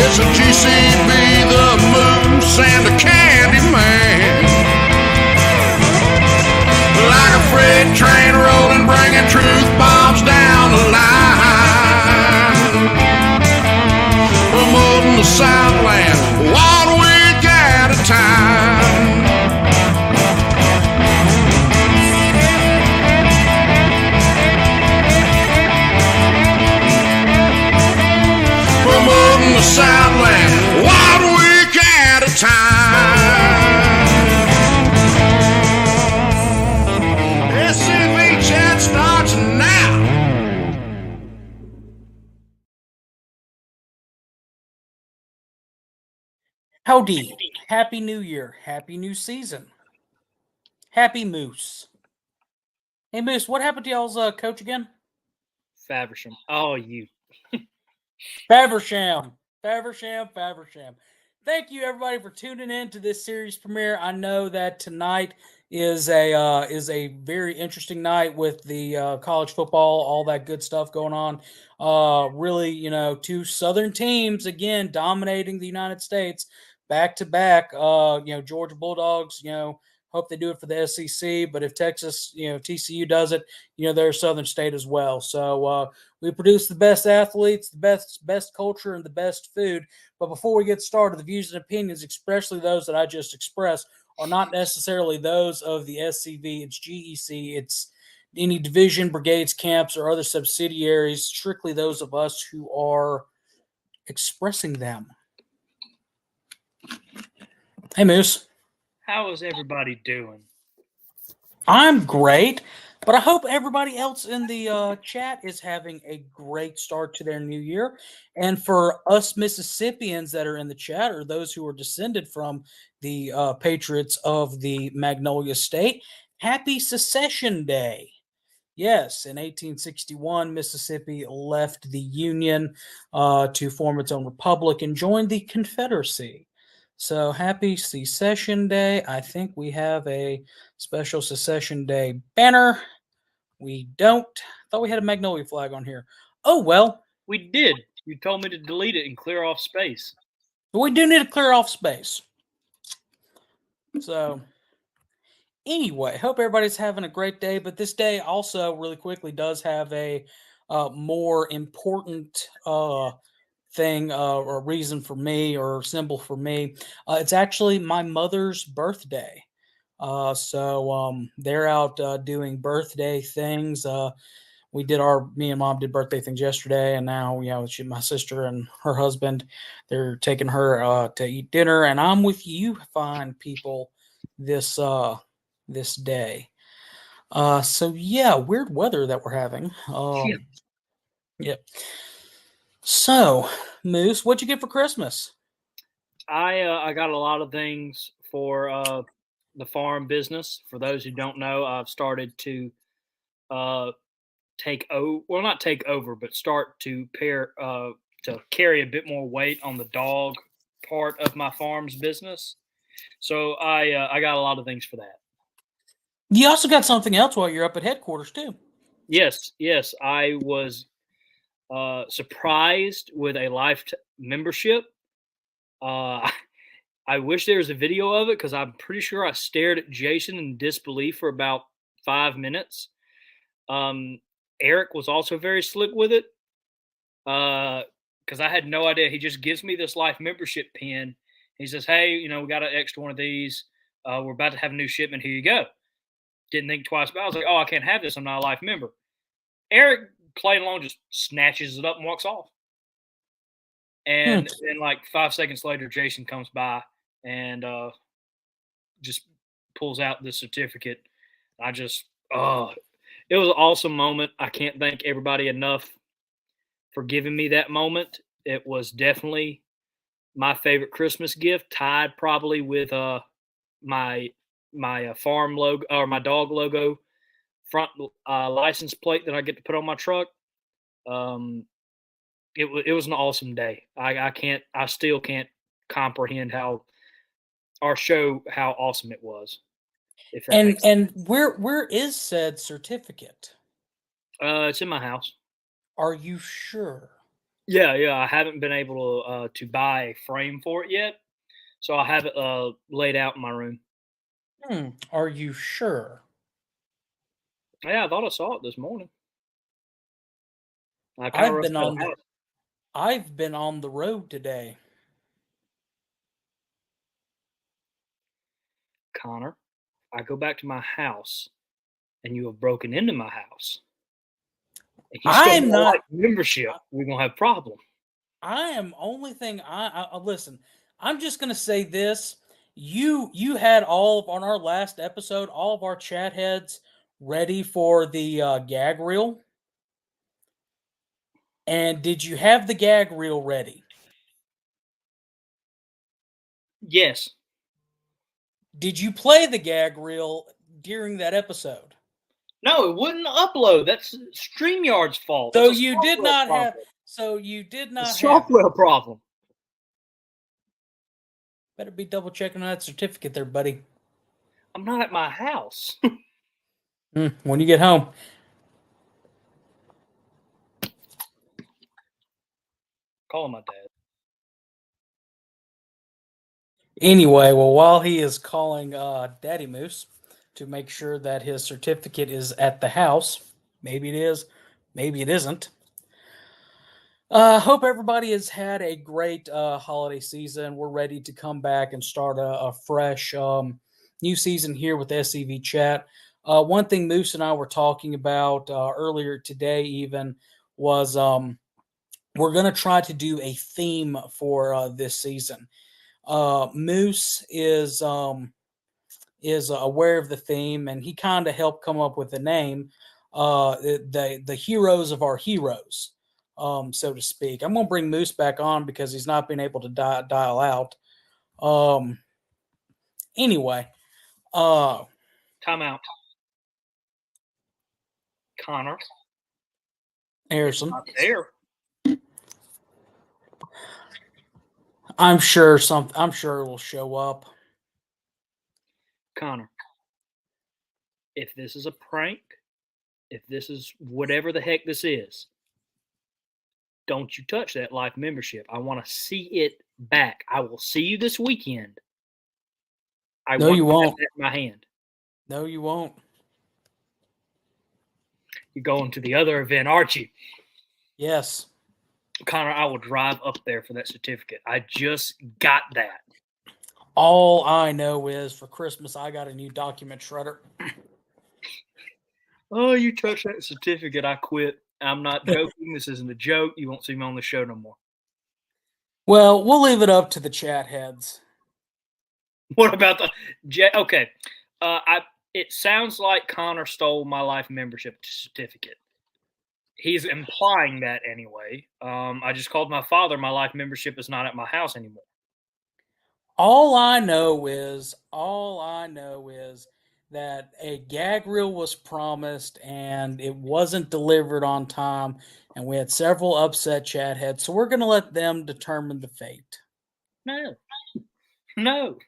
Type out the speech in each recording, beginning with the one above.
It's a GCB, the Moose and the Candy Man. Like a freight train rolling, bringing truth bombs down the line. Promoting the Southland 1 week at a time. Promoting the Southland 1 week at a time. SCV Chat starts now. Howdy. Happy New Year. Happy new season. Happy Moose. Hey, Moose, what happened to y'all's coach again? Faversham. Oh, you. Faversham. Thank you, everybody, for tuning in to this series premiere. I know that tonight is a very interesting night with the college football, all that good stuff going on. Really, two Southern teams again dominating the United States back to back. Georgia Bulldogs. Hope they do it for the SEC. But if Texas, TCU does it, they're a Southern state as well. So we produce the best athletes, the best culture, and the best food. But before we get started, the views and opinions, especially those that I just expressed, are not necessarily those of the SCV. It's GEC. It's any division, brigades, camps, or other subsidiaries, strictly those of us who are expressing them. Hey, Moose. How is everybody doing? I'm great, but I hope everybody else in the chat is having a great start to their new year. And for us Mississippians that are in the chat, or those who are descended from the patriots of the Magnolia State, happy Secession Day. Yes, in 1861, Mississippi left the Union to form its own republic and joined the Confederacy. So happy Secession Day. I think we have a special Secession Day banner. We don't. Thought we had a Magnolia flag on here. Oh, well. We did. You told me to delete it and clear off space. But we do need to clear off space. So anyway, hope everybody's having a great day. But this day also really quickly does have a more important thing or reason for me or symbol for me. It's actually my mother's birthday. So they're out doing birthday things. Me and Mom did birthday things yesterday, and now my sister and her husband, they're taking her to eat dinner, and I'm with you fine people this day. So yeah, weird weather that we're having. Yep. So, Moose, what'd you get for Christmas? I got a lot of things for the farm business. For those who don't know, I've started to not take over, but start to carry a bit more weight on the dog part of my farm's business. So I got a lot of things for that. You also got something else while you're up at headquarters too. Yes. I was surprised with a life membership. I wish there was a video of it because I'm pretty sure I stared at Jason in disbelief for about 5 minutes. Eric was also very slick with it because I had no idea. He just gives me this life membership pin. He says, "Hey, we got an extra one of these. We're about to have a new shipment. Here you go." Didn't think twice about it. I was like, "Oh, I can't have this. I'm not a life member." Eric playing along just snatches it up and walks off. And then like 5 seconds later, Jason comes by and just pulls out the certificate. It was an awesome moment. I can't thank everybody enough for giving me that moment. It was definitely my favorite Christmas gift, tied probably with my farm logo or my dog logo front license plate that I get to put on my truck. It was an awesome day. I still can't comprehend how awesome it was. And where is said certificate? It's in my house. Are you sure? Yeah, I haven't been able to buy a frame for it yet, so I have it laid out in my room. Are you sure? Yeah, I thought I saw it this morning. I kind of I've rushed been out of on the the house. I've been on the road today. Connor, I go back to my house, and you have broken into my house, and you stole I'm my not. life membership. We're gonna have a problem. I am only thing I listen. I'm just gonna say this. You had all of on our last episode, all of our chat heads ready for the gag reel. And did you have the gag reel ready? Yes. Did you play the gag reel during that episode? No, it wouldn't upload. That's StreamYard's fault. So That's a you did software not have. problem. So you did A not have it. software problem. Better be double checking on that certificate there, buddy. I'm not at my house. When you get home. Calling my dad. Anyway, well, while he is calling Daddy Moose to make sure that his certificate is at the house, maybe it is, maybe it isn't. Hope everybody has had a great holiday season. We're ready to come back and start a fresh new season here with SCV Chat. One thing Moose and I were talking about earlier today, even, was we're going to try to do a theme for this season. Moose is aware of the theme, and he kind of helped come up with the name, the heroes of our heroes, so to speak. I'm going to bring Moose back on because he's not been able to dial out. Anyway, Time out. Connor. Harrison, Not there. I'm sure it will show up. Connor. If this is a prank, if this is whatever the heck this is, don't you touch that life membership. I want to see it back. I will see you this weekend. No, you won't. That in my hand. No, you won't. You're going to the other event, aren't you? Yes. Connor, I will drive up there for that certificate. I just got that. All I know is for Christmas I got a new document shredder. Oh, you touched that certificate, I quit. I'm not joking. This isn't a joke. You won't see me on the show no more. Well, we'll leave it up to the chat heads. What about the okay? It sounds like Connor stole my life membership certificate. He's implying that anyway. I just called my father. My life membership is not at my house anymore. All I know is that a gag reel was promised and it wasn't delivered on time, and we had several upset chat heads. So we're going to let them determine the fate. No.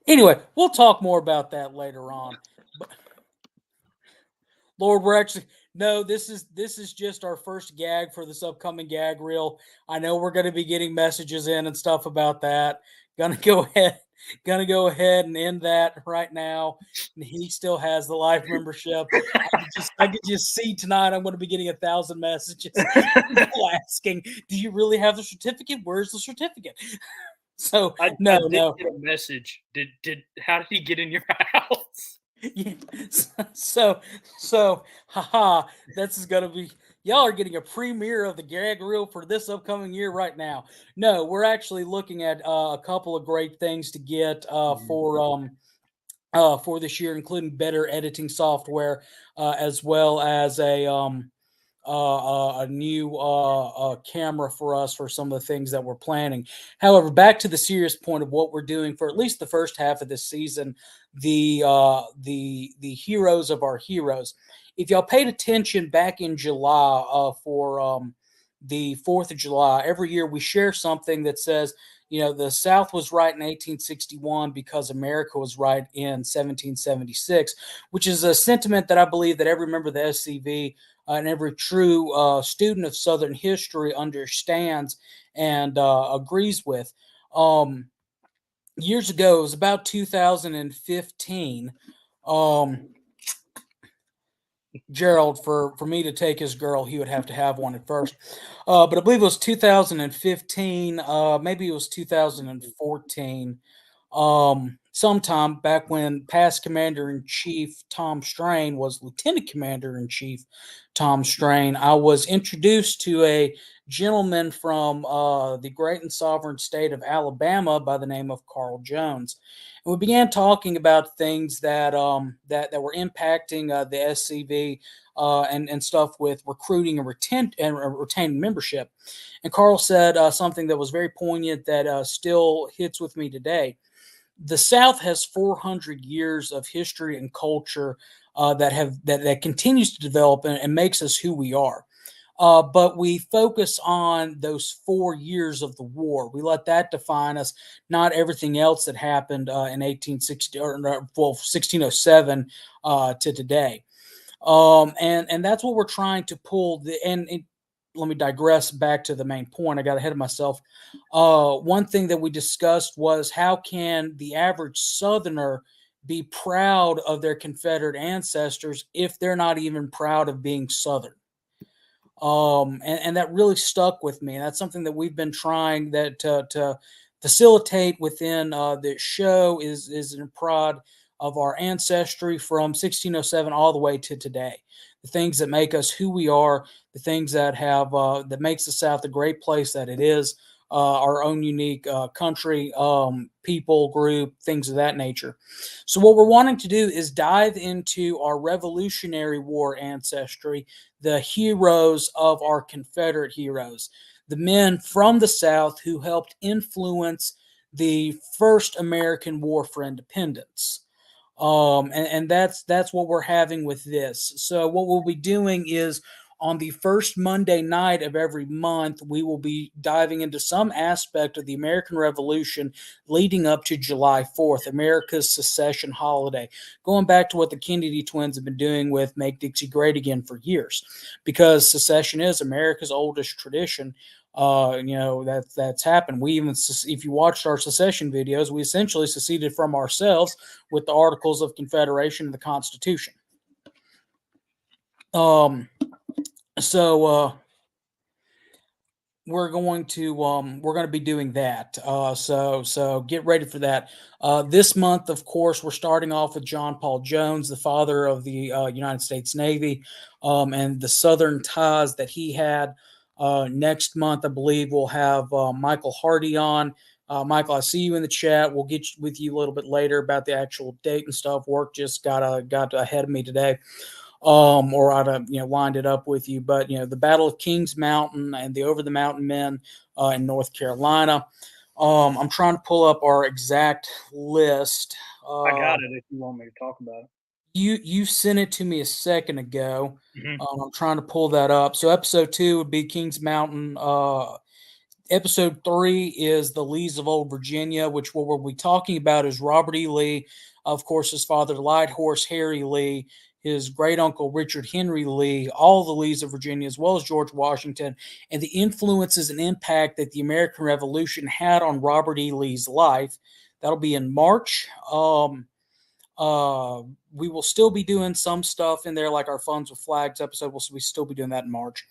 Anyway, we'll talk more about that later on. But, Lord, this is just our first gag for this upcoming gag reel. I know we're going to be getting messages in and stuff about that. Gonna go ahead and end that right now. And he still has the life membership. I could just see tonight I'm going to be getting 1,000 messages asking, "Do you really have the certificate? Where's the certificate?" So I did get a message. How did he get in your house? Yeah. So, haha, this is gonna be, y'all are getting a premiere of the gag reel for this upcoming year right now. No, we're actually looking at a couple of great things to get for this year, including better editing software, as well as a new camera for us for some of the things that we're planning. However, back to the serious point of what we're doing for at least the first half of this season, the heroes of our heroes. If y'all paid attention back in July for the 4th of July, every year we share something that says, The South was right in 1861 because America was right in 1776, which is a sentiment that I believe that every member of the SCV and every true student of Southern history understands and agrees with. Years ago, it was about 2015. Gerald, for me to take his girl, he would have to have one at first. But I believe it was 2015, maybe it was 2014. Sometime back when past Commander in Chief Tom Strain was Lieutenant Commander in Chief Tom Strain, I was introduced to a gentleman from the great and sovereign state of Alabama by the name of Carl Jones. And we began talking about things that that were impacting the SCV and stuff with recruiting and retaining membership. And Carl said something that was very poignant that still hits with me today. The South has 400 years of history and culture that continues to develop and makes us who we are. But we focus on those 4 years of the war. We let that define us, not everything else that happened in 1860 or 1607 to today. And that's what we're trying to pull. Let me digress back to the main point. I got ahead of myself. One thing that we discussed was how can the average Southerner be proud of their Confederate ancestors if they're not even proud of being Southern? And that really stuck with me. And that's something that we've been trying to facilitate within the show is in prod of our ancestry from 1607 all the way to today. The things that make us who we are, the things that have that makes the South a great place that it is, our own unique country, people, group, things of that nature. So what we're wanting to do is dive into our Revolutionary War ancestry, the heroes of our Confederate heroes, the men from the South who helped influence the first American War for Independence. And that's what we're having with this. So what we'll be doing is on the first Monday night of every month, we will be diving into some aspect of the American Revolution leading up to July 4th, America's secession holiday, going back to what the Kennedy twins have been doing with Make Dixie Great Again for years, because secession is America's oldest tradition. That's happened. We even, if you watched our secession videos, we essentially seceded from ourselves with the Articles of Confederation and the Constitution. So we're going to be doing that. So get ready for that. This month, of course, we're starting off with John Paul Jones, the father of the United States Navy, and the Southern ties that he had. Next month, I believe we'll have Michael Hardy on. Michael, I see you in the chat. We'll get with you a little bit later about the actual date and stuff. Work just got ahead of me today. Or I'd have lined it up with you. But the Battle of Kings Mountain and the Over the Mountain Men in North Carolina. I'm trying to pull up our exact list. I got it if you want me to talk about it. You sent it to me a second ago. Mm-hmm. I'm trying to pull that up. So episode 2 would be Kings Mountain. Episode 3 is the Lees of Old Virginia, which what we'll be talking about is Robert E. Lee, of course, his father, Light Horse Harry Lee, his great uncle Richard Henry Lee, all the Lees of Virginia, as well as George Washington, and the influences and impact that the American Revolution had on Robert E. Lee's life. That'll be in March. We will still be doing some stuff in there, like our Funds with Flags episode. We'll still be doing that in March.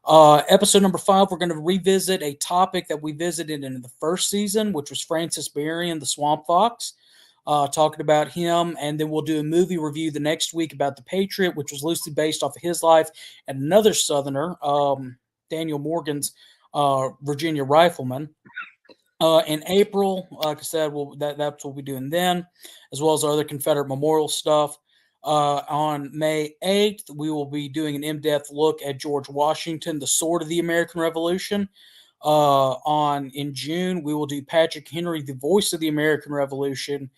Episode number 5, we're going to revisit a topic that we visited in the first season, which was Francis Berrien, the Swamp Fox. Talking about him, and then we'll do a movie review the next week about The Patriot, which was loosely based off of his life, and another Southerner, Daniel Morgan's Virginia Rifleman. In April, like I said, that's what we'll be doing then, as well as our other Confederate memorial stuff. On May 8th, we will be doing an in-depth look at George Washington, the sword of the American Revolution. In June, we will do Patrick Henry, the voice of the American Revolution.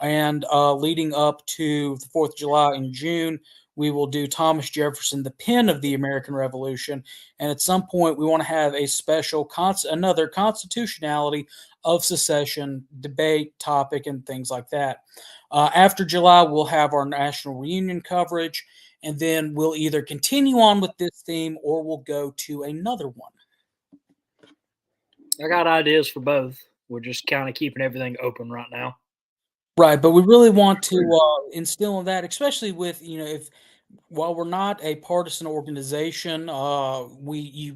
And leading up to the 4th of July in June, we will do Thomas Jefferson, the pen of the American Revolution. And at some point, we want to have a special, another constitutionality of secession debate topic and things like that. After July, we'll have our national reunion coverage, and then we'll either continue on with this theme or we'll go to another one. I got ideas for both. We're just kind of keeping everything open right now. Right, but we really want to instill in that, especially with, if while we're not a partisan organization,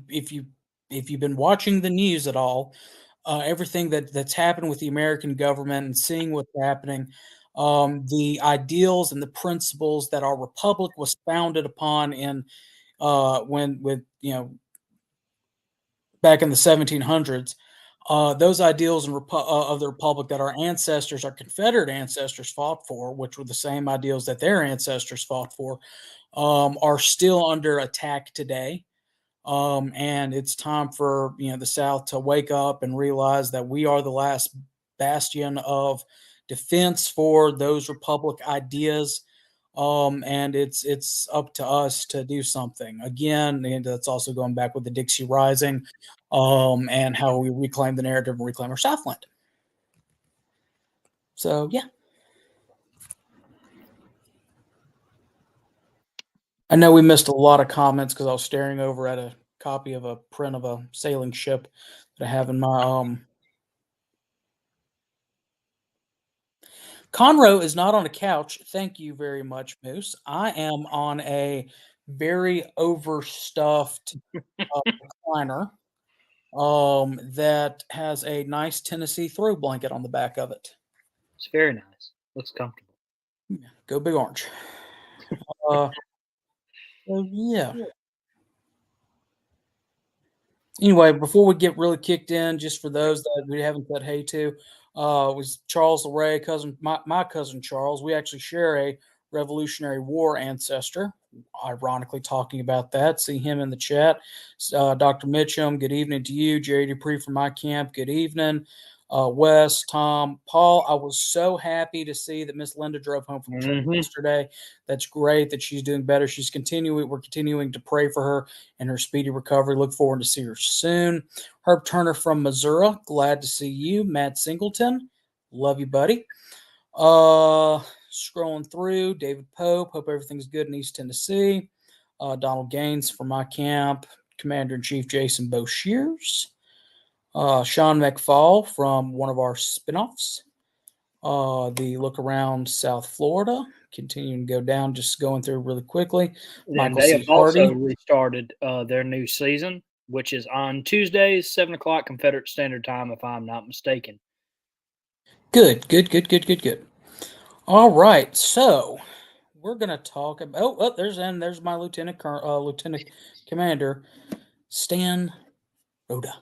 if you've been watching the news at all, everything that's happened with the American government and seeing what's happening, the ideals and the principles that our republic was founded upon in back in the 1700s. Those ideals of the republic that our ancestors, our Confederate ancestors, fought for, which were the same ideals that their ancestors fought for, are still under attack today. And it's time for the South to wake up and realize that we are the last bastion of defense for those republic ideas. And it's up to us to do something again. And that's also going back with the Dixie Rising, and how we reclaim the narrative and reclaim our Southland. So, yeah. I know we missed a lot of comments because I was staring over at a copy of a print of a sailing ship that I have in my Conroe is not on a couch. Thank you very much, Moose. I am on a very overstuffed recliner that has a nice Tennessee throw blanket on the back of it. It's very nice. Looks comfortable. Go Big Orange. So yeah. Anyway, before we get really kicked in, just for those that we haven't said hey to, was Charles LeRae, my cousin Charles. We actually share a Revolutionary War ancestor. Ironically, talking about that, see him in the chat. Dr. Mitchum, good evening to you. Jerry Dupree from my camp, good evening. Wes, Tom, Paul, I was so happy to see that Miss Linda drove home from church yesterday. That's great that she's doing better. We're continuing to pray for her and her speedy recovery. Look forward to see her soon. Herb Turner from Missouri, glad to see you. Matt Singleton, love you, buddy. Scrolling through, David Pope, hope everything's good in East Tennessee. Donald Gaines from my camp, Commander-in-Chief Jason Boshears. Sean McFall from one of our spinoffs. The Look Around South Florida, continuing to go down, just going through really quickly. Michael C. Hardy also restarted their new season, which is on Tuesdays, 7 o'clock Confederate Standard Time, if I'm not mistaken. Good. All right, so we're going to talk about. There's my Lieutenant Commander Stan Rhoda.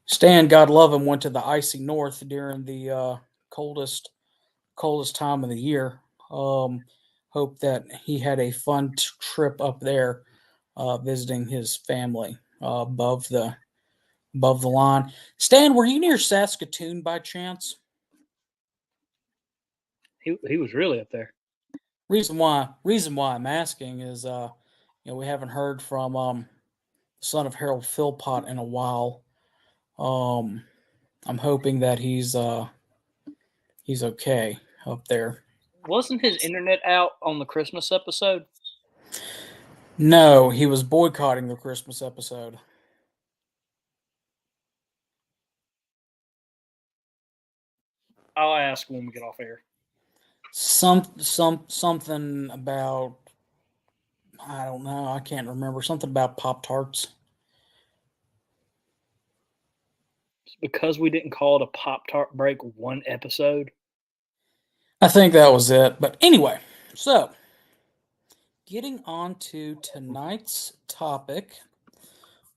Stan, God love him, went to the icy north during the coldest time of the year. Hope that he had a fun trip up there, visiting his family above the line. Stan, were you near Saskatoon by chance? He was really up there. Reason why I'm asking is we haven't heard from the son of Harold Philpott in a while. I'm hoping that he's okay up there. Wasn't his internet out on the Christmas episode? No, he was boycotting the Christmas episode. I'll ask when we get off air. Something about, I don't know, I can't remember. Something about Pop-Tarts. It's because we didn't call it a Pop-Tart break one episode. I think that was it. But anyway, so getting on to tonight's topic.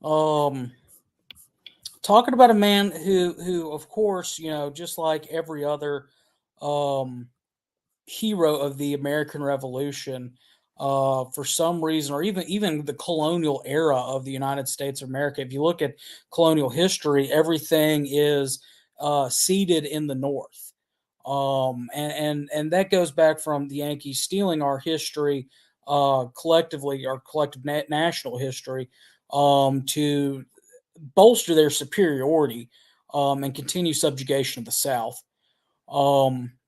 Talking about a man who of course, just like every other hero of the American Revolution, for some reason, or even the colonial era of the United States of America. If you look at colonial history, everything is seated in the North. And that goes back from the Yankees stealing our history, collectively, our collective national history, to bolster their superiority, and continue subjugation of the South.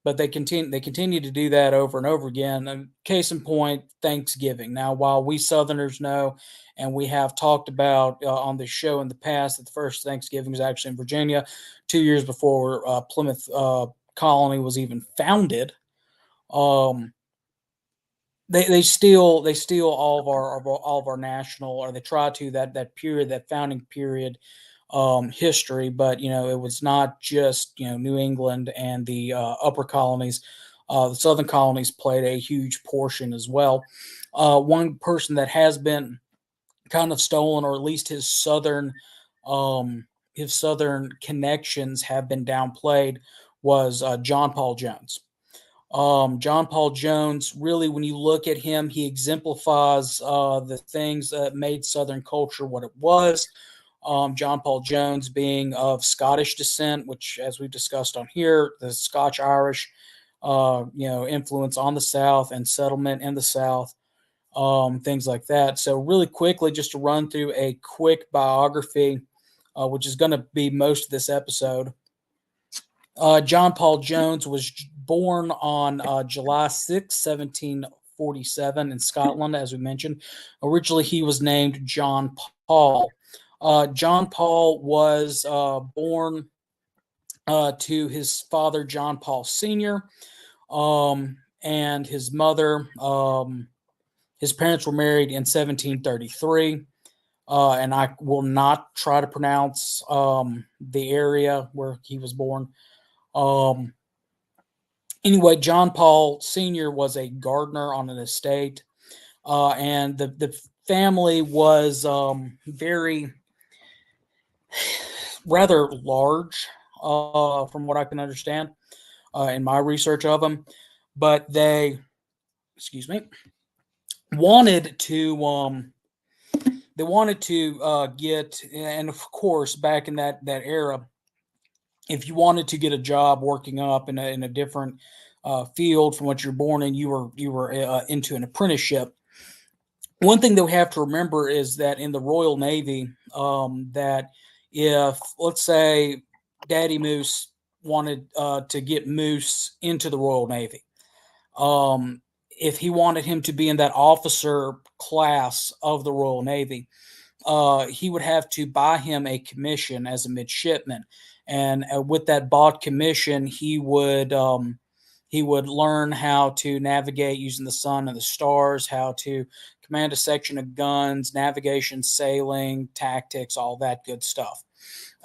But they continue to do that over and over again. And case in point, Thanksgiving. Now, while we Southerners know, and we have talked about on this show in the past, that the first Thanksgiving was actually in Virginia, 2 years before Plymouth colony was even founded. They steal all of our national, or they try to, that founding period history. But it was not just New England and the upper colonies. The southern colonies played a huge portion as well. One person that has been kind of stolen, or at least his southern connections have been downplayed, was John Paul Jones. John Paul Jones, really, when you look at him, he exemplifies the things that made Southern culture what it was. John Paul Jones being of Scottish descent, which, as we've discussed on here, the Scotch-Irish, influence on the South and settlement in the South, things like that. So really quickly, just to run through a quick biography, which is going to be most of this episode. John Paul Jones was born on July 6, 1747 in Scotland, as we mentioned. Originally, he was named John Paul. John Paul was born to his father, John Paul Sr., and his mother. His parents were married in 1733. And I will not try to pronounce the area where he was born. Anyway, John Paul Sr. was a gardener on an estate, and the family was rather large, from what I can understand in my research of them. But they, wanted to get, and of course, back in that era, if you wanted to get a job working up in a different field from what you're born in, you were into an apprenticeship. One thing that we have to remember is that in the Royal Navy, that if, let's say, Daddy Moose wanted to get Moose into the Royal Navy, if he wanted him to be in that officer class of the Royal Navy, he would have to buy him a commission as a midshipman. And with that bought commission, he would learn how to navigate using the sun and the stars, how to command a section of guns, navigation, sailing, tactics, all that good stuff.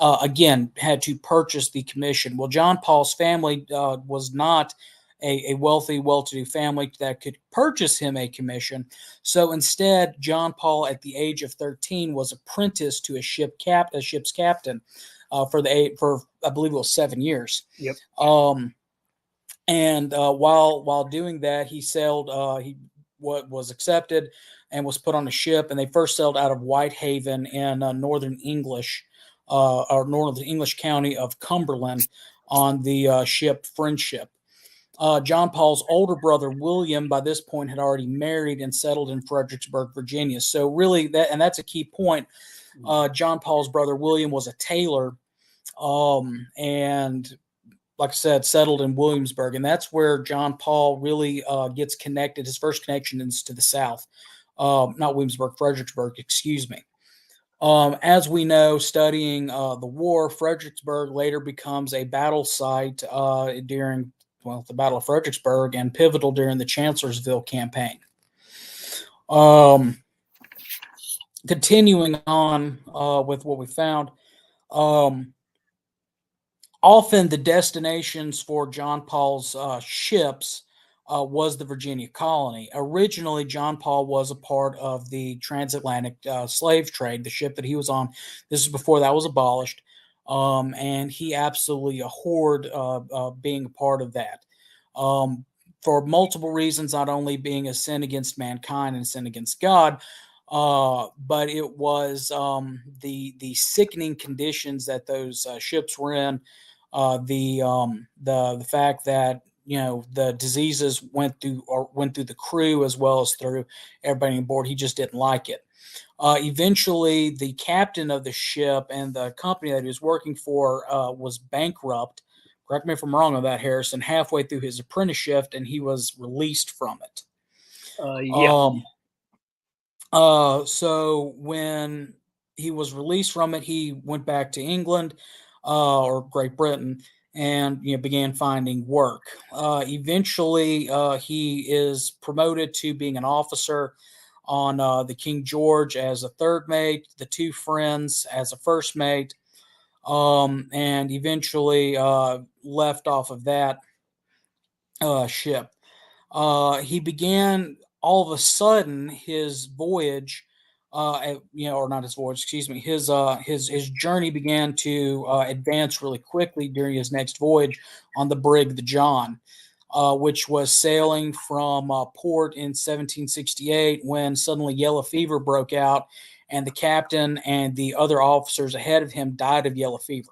Again, had to purchase the commission. Well, John Paul's family was not a wealthy, well-to-do family that could purchase him a commission. So instead, John Paul, at the age of 13, was apprenticed to a ship's captain for I believe it was 7 years. Yep. And while doing that, he sailed. He was accepted and was put on a ship. And they first sailed out of Whitehaven in northern English county of Cumberland on the ship Friendship. John Paul's older brother, William, by this point had already married and settled in Fredericksburg, Virginia. So really, that's a key point. John Paul's brother, William, was a tailor, and like I said, settled in Williamsburg. And that's where John Paul really gets connected. His first connection is to the South, not Williamsburg, Fredericksburg, excuse me. As we know, studying the war, Fredericksburg later becomes a battle site during the Battle of Fredericksburg, and pivotal during the Chancellorsville campaign. Continuing on with what we found, often the destinations for John Paul's ships was the Virginia colony. Originally, John Paul was a part of the transatlantic slave trade, the ship that he was on. This is before that was abolished. And he absolutely abhorred being a part of that, for multiple reasons, not only being a sin against mankind and a sin against God, but it was the sickening conditions that those ships were in, The fact that the diseases went through the crew as well as through everybody on board. He just didn't like it. Eventually, the captain of the ship and the company that he was working for was bankrupt. Correct me if I'm wrong on that, Harrison. Halfway through his apprenticeship, and he was released from it. Yeah. So when he was released from it, he went back to England or Great Britain and began finding work. Eventually, he is promoted to being an officer on the King George as a third mate, the two friends as a first mate, and eventually left off of that ship. He began all of a sudden his voyage, or not his voyage, excuse me, his journey began to advance really quickly during his next voyage on the brig the John, which was sailing from port in 1768 when suddenly yellow fever broke out, and the captain and the other officers ahead of him died of yellow fever.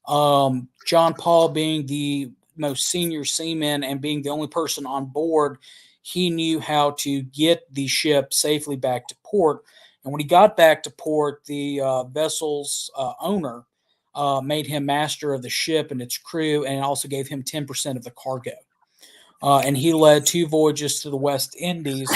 John Paul, being the most senior seaman and being the only person on board, he knew how to get the ship safely back to port. And when he got back to port, the vessel's owner made him master of the ship and its crew, and also gave him 10% of the cargo. And he led 2 voyages to the West Indies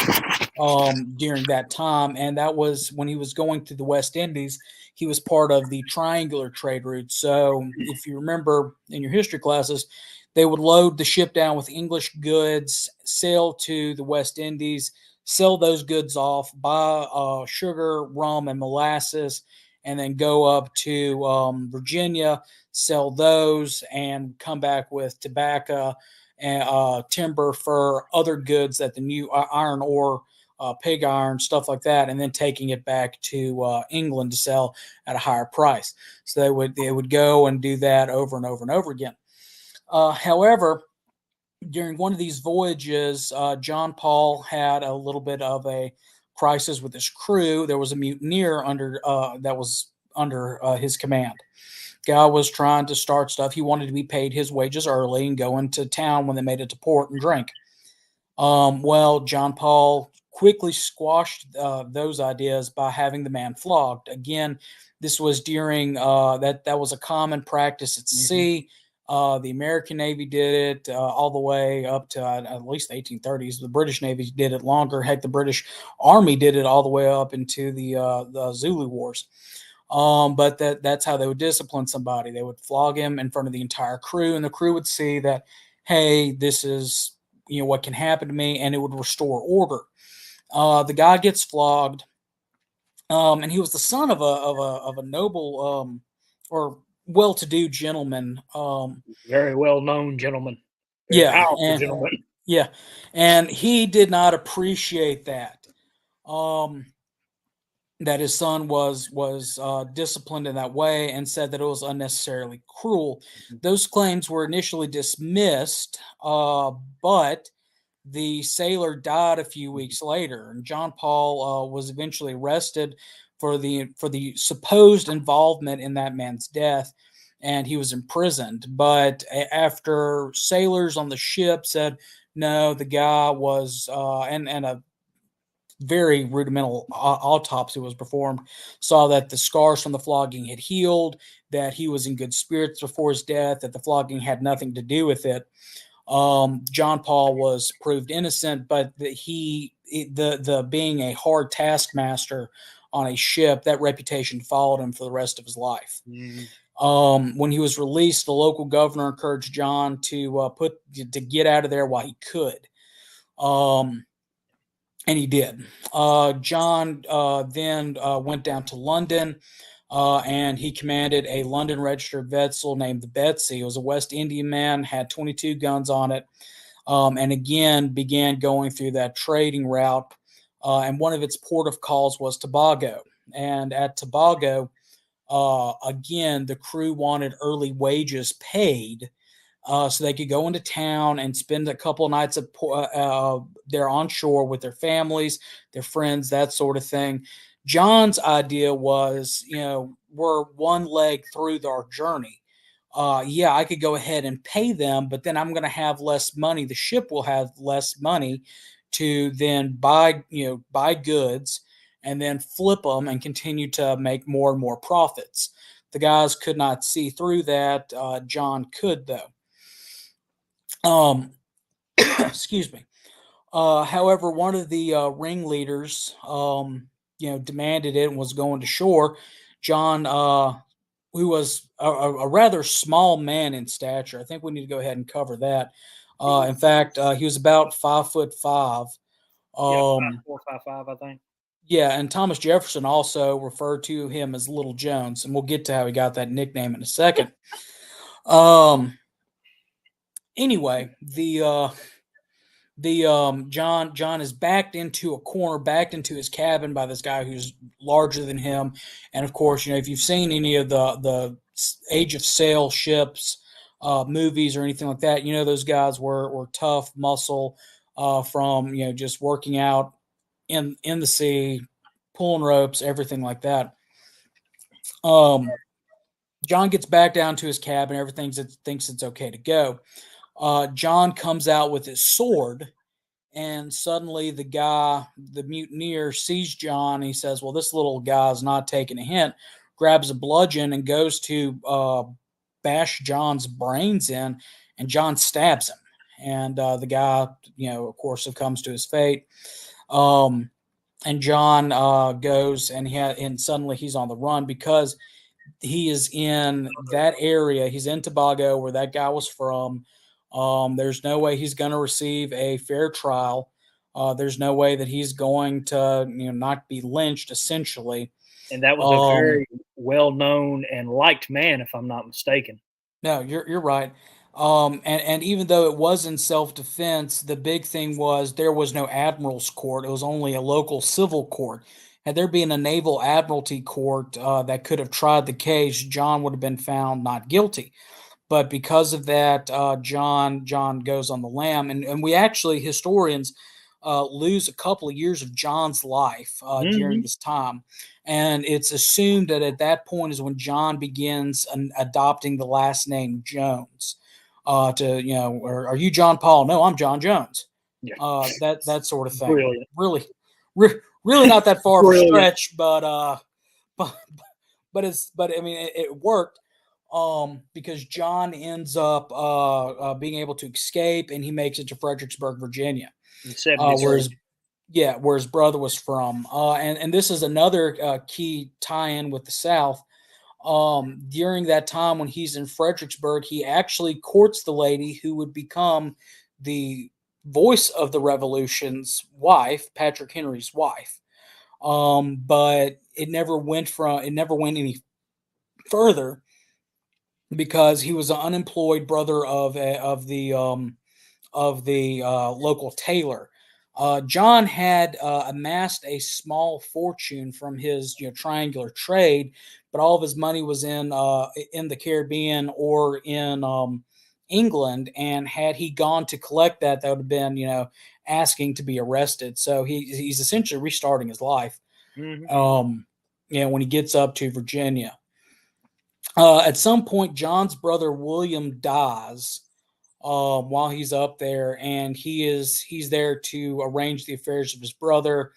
during that time. And that was when he was going to the West Indies. He was part of the triangular trade route. So if you remember in your history classes, they would load the ship down with English goods, sail to the West Indies, sell those goods off, buy sugar, rum, and molasses, and then go up to Virginia, sell those, and come back with tobacco and timber for other goods that the new iron ore, pig iron, stuff like that, and then taking it back to England to sell at a higher price. So they would go and do that over and over and over again. However, during one of these voyages, John Paul had a little bit of a crisis with his crew. There was a mutineer that was under his command. Guy was trying to start stuff. He wanted to be paid his wages early and go into town when they made it to port and drink. Well, John Paul quickly squashed those ideas by having the man flogged. Again, this was during that was a common practice at sea. The American Navy did it all the way up to at least the 1830s. The British Navy did it longer. Heck, the British Army did it all the way up into the Zulu Wars. But that's how they would discipline somebody. They would flog him in front of the entire crew, and the crew would see that, hey, this is what can happen to me, and it would restore order. The guy gets flogged, and he was the son of a noble or well-to-do gentleman. Very well-known gentleman. Very powerful gentleman. Yeah, and he did not appreciate that. That his son was disciplined in that way, and said that it was unnecessarily cruel. Those claims were initially dismissed, but the sailor died a few weeks later, and John Paul was eventually arrested for the supposed involvement in that man's death, and he was imprisoned. But after sailors on the ship said no, the guy was and a very rudimental autopsy was performed, saw that the scars from the flogging had healed, that he was in good spirits before his death, that the flogging had nothing to do with it. John Paul was proved innocent, but the being a hard taskmaster on a ship, that reputation followed him for the rest of his life. When he was released, the local governor encouraged John to get out of there while he could. And he did. John then went down to London, and he commanded a London registered vessel named the Betsy. It was a West Indian man, had 22 guns on it, and again began going through that trading route. And one of its port of calls was Tobago. And at Tobago, again, the crew wanted early wages paid, so they could go into town and spend a couple of nights there on shore with their families, their friends, that sort of thing. John's idea was, we're one leg through our journey. yeah, I could go ahead and pay them, but then I'm going to have less money. The ship will have less money to then buy goods and then flip them and continue to make more and more profits. The guys could not see through that. John could, though. Excuse me. However, one of the ringleaders, demanded it and was going to shore. John, who was a rather small man in stature. I think we need to go ahead and cover that. In fact, he was about 5'5". Yeah, 5'4", 5'5", I think. Yeah, and Thomas Jefferson also referred to him as Little Jones, and we'll get to how he got that nickname in a second. Anyway, John is backed into a corner, backed into his cabin by this guy who's larger than him. And of course, if you've seen any of the Age of Sail ships movies or anything like that, those guys were tough muscle from just working out in the sea, pulling ropes, everything like that. John gets back down to his cabin. Everything thinks it's okay to go. John comes out with his sword, and suddenly the mutineer, sees John, and he says, well, this little guy's not taking a hint, grabs a bludgeon and goes to bash John's brains in, and John stabs him. And the guy, of course, succumbs to his fate. And John goes, and suddenly he's on the run because he is in that area. He's in Tobago, where that guy was from. There's no way he's going to receive a fair trial. There's no way that he's going to, not be lynched, essentially. And that was a very well-known and liked man, if I'm not mistaken. No, you're right. And even though it was in self-defense, the big thing was there was no admiral's court. It was only a local civil court. Had there been a naval admiralty court that could have tried the case, John would have been found not guilty. But because of that, John goes on the lam. And we actually, historians, lose a couple of years of John's life during this time. And it's assumed that at that point is when John begins adopting the last name Jones. Are you John Paul? No, I'm John Jones. Yeah. That sort of thing. Brilliant. Really not that far of a stretch, but it worked. Because John ends up being able to escape, and he makes it to Fredericksburg, Virginia, where his brother was from. And this is another key tie-in with the South. During that time when he's in Fredericksburg, he actually courts the lady who would become the voice of the Revolution's wife, Patrick Henry's wife. But it never went any further, because he was an unemployed brother of the local tailor. John had amassed a small fortune from his triangular trade, but all of his money was in the Caribbean or in England. And had he gone to collect that, that would have been asking to be arrested. So he's essentially restarting his life. When he gets up to Virginia. At some point, John's brother William dies while he's up there, and he's there to arrange the affairs of his brother.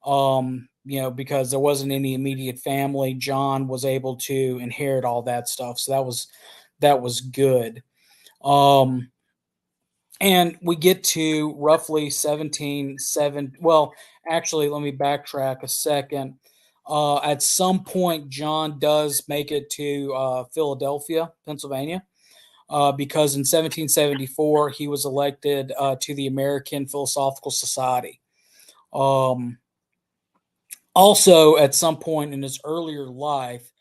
Because there wasn't any immediate family, John was able to inherit all that stuff, so that was good. And we get to roughly 1770. Well, actually, let me backtrack a second. At some point, John does make it to Philadelphia, Pennsylvania, because in 1774 he was elected to the American Philosophical Society. Also, at some point in his earlier life,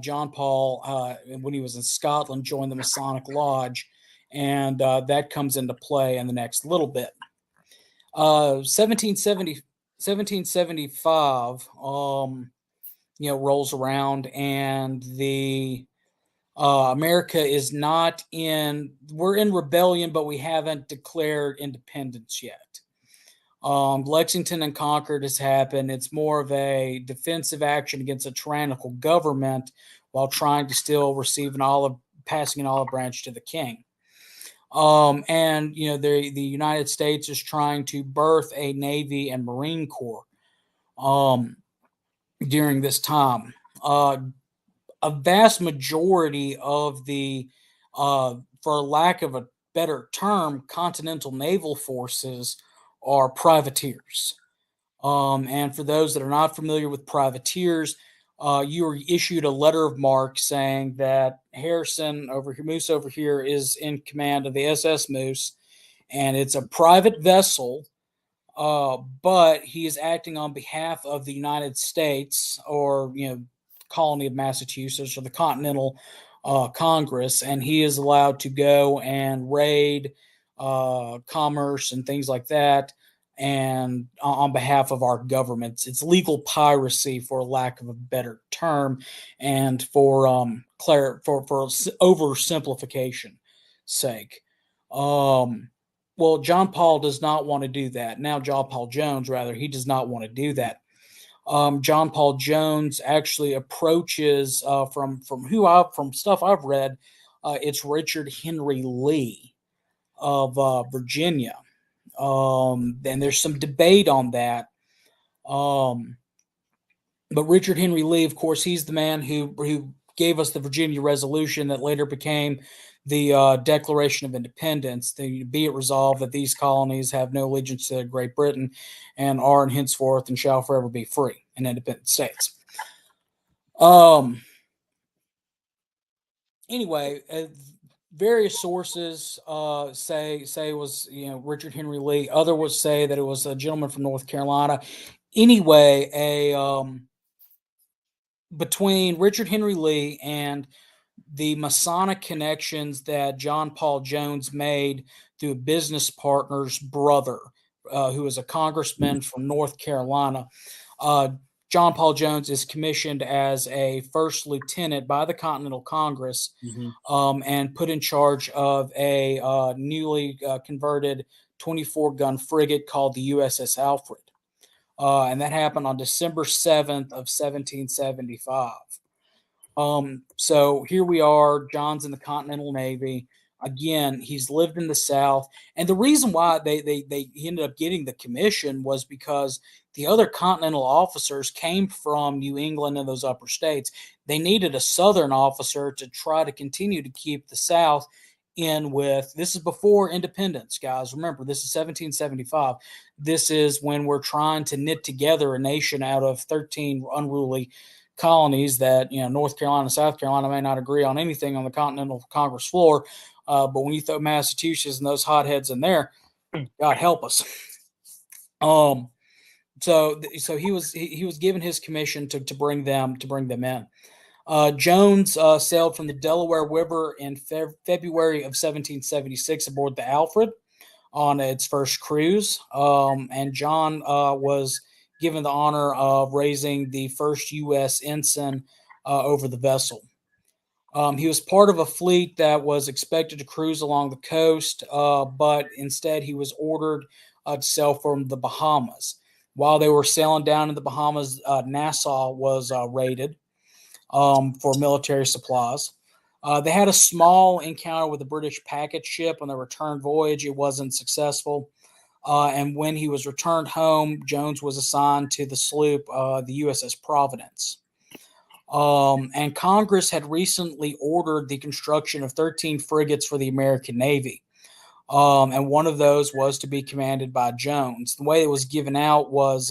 John Paul, when he was in Scotland, joined the Masonic Lodge, and that comes into play in the next little bit. 1775 rolls around, and the America is not we're in rebellion, but we haven't declared independence yet. Lexington and Concord has happened. It's more of a defensive action against a tyrannical government while trying to still receive an olive passing an olive branch to the king. And the United States is trying to birth a Navy and Marine Corps during this time. A vast majority of the, for lack of a better term, continental naval forces are privateers. And for those that are not familiar with privateers, you were issued a letter of marque saying that Harrison over here, Moose over here, is in command of the SS Moose, and it's a private vessel, but he is acting on behalf of the United States, or colony of Massachusetts, or the Continental Congress, and he is allowed to go and raid commerce and things like that, and on behalf of our governments. It's legal piracy, for lack of a better term, and for oversimplification sake. Well, John Paul does not want to do that. Now, John Paul Jones, rather, he does not want to do that. John Paul Jones actually approaches from stuff I've read. It's Richard Henry Lee of Virginia. And there's some debate on that. But Richard Henry Lee, of course, he's the man who gave us the Virginia Resolution that later became the Declaration of Independence. Be it resolved that these colonies have no allegiance to Great Britain and are and henceforth and shall forever be free and independent states. Anyway, various sources say it was Richard Henry Lee. Other would say that it was a gentleman from North Carolina. Anyway, between Richard Henry Lee and the Masonic connections that John Paul Jones made through a business partner's brother, who is a congressman from North Carolina, John Paul Jones is commissioned as a first lieutenant by the Continental Congress, and put in charge of a newly converted 24-gun frigate called the USS Alfred. And that happened on December 7th of 1775. So here we are. John's in the Continental Navy. Again, he's lived in the South. And the reason why he ended up getting the commission was because the other Continental officers came from New England and those upper states. They needed a Southern officer to try to continue to keep the South in with. This is before independence, guys. Remember, this is 1775. This is when we're trying to knit together a nation out of 13 unruly colonies that, North Carolina and South Carolina may not agree on anything on the Continental Congress floor. But when you throw Massachusetts and those hotheads in there, God help us. So he was given his commission to bring them in. Jones sailed from the Delaware River in February of 1776 aboard the Alfred on its first cruise. And John was given the honor of raising the first U.S. ensign over the vessel. He was part of a fleet that was expected to cruise along the coast, but instead he was ordered to sail from the Bahamas. While they were sailing down in the Bahamas, Nassau was raided for military supplies. They had a small encounter with a British packet ship on their return voyage. It wasn't successful. And when he was returned home, Jones was assigned to the sloop, the USS Providence. And Congress had recently ordered the construction of 13 frigates for the American Navy. And one of those was to be commanded by Jones. The way it was given out was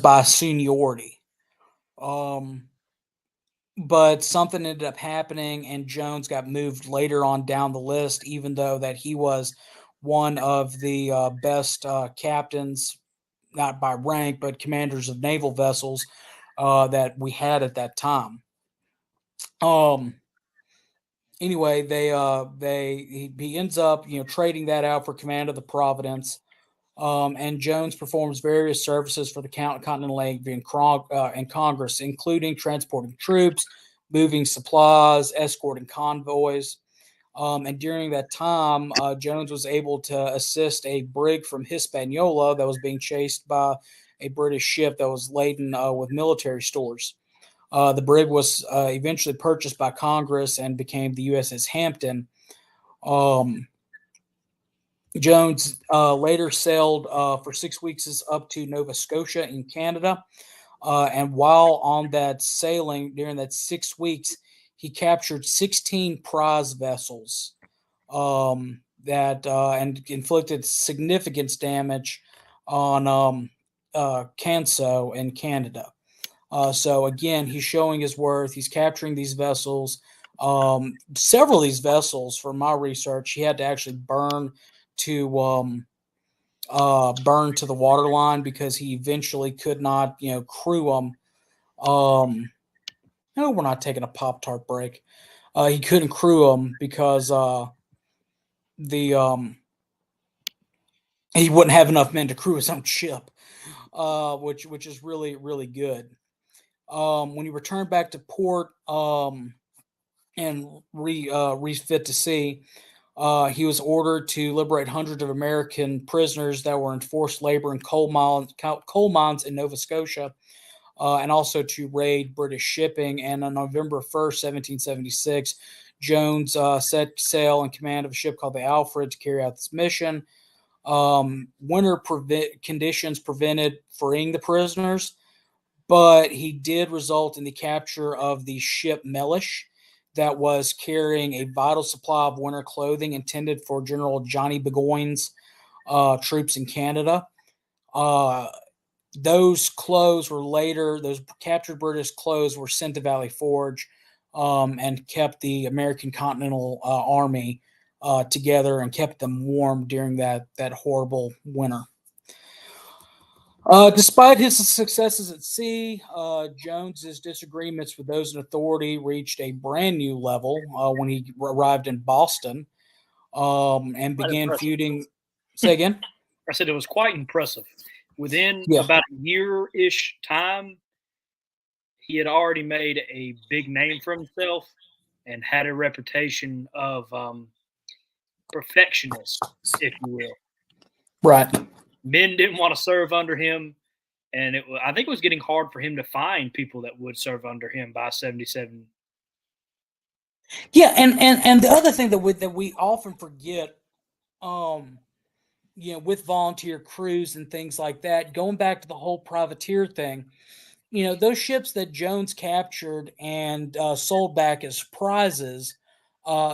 by seniority. But something ended up happening, and Jones got moved later on down the list, even though that he was one of the best captains, not by rank, but commanders of naval vessels that we had at that time. Anyway, he ends up trading that out for command of the Providence. And Jones performs various services for the Continental Navy and Congress, including transporting troops, moving supplies, escorting convoys. And during that time, Jones was able to assist a brig from Hispaniola that was being chased by a British ship that was laden with military stores. The brig was eventually purchased by Congress and became the USS Hampton. Jones later sailed for 6 weeks up to Nova Scotia in Canada. And while on that sailing during that 6 weeks, he captured 16 prize vessels that and inflicted significant damage on Canso in Canada. So again, he's showing his worth. He's capturing these vessels. Several of these vessels, from my research, he had to actually burn to the waterline because he eventually could not, crew them. No, we're not taking a Pop-Tart break. He couldn't crew them because he wouldn't have enough men to crew his own ship, which is really, really good. When he returned back to port and refit to sea, he was ordered to liberate hundreds of American prisoners that were in forced labor in coal mines in Nova Scotia, and also to raid British shipping. And on November 1st, 1776, Jones set sail in command of a ship called the Alfred to carry out this mission. Winter conditions prevented freeing the prisoners, but he did result in the capture of the ship Mellish that was carrying a vital supply of winter clothing intended for General Johnny Burgoyne's troops in Canada. Those captured British clothes were sent to Valley Forge and kept the American Continental Army together and kept them warm during that horrible winter. Despite his successes at sea, Jones's disagreements with those in authority reached a brand new level when he arrived in Boston and began feuding. Say again? I said it was quite impressive. Within about a year-ish time, he had already made a big name for himself and had a reputation of perfectionist, if you will. Right. Men didn't want to serve under him, and I think it was getting hard for him to find people that would serve under him by 77. Yeah, and the other thing that we often forget, with volunteer crews and things like that, going back to the whole privateer thing, those ships that Jones captured and sold back as prizes,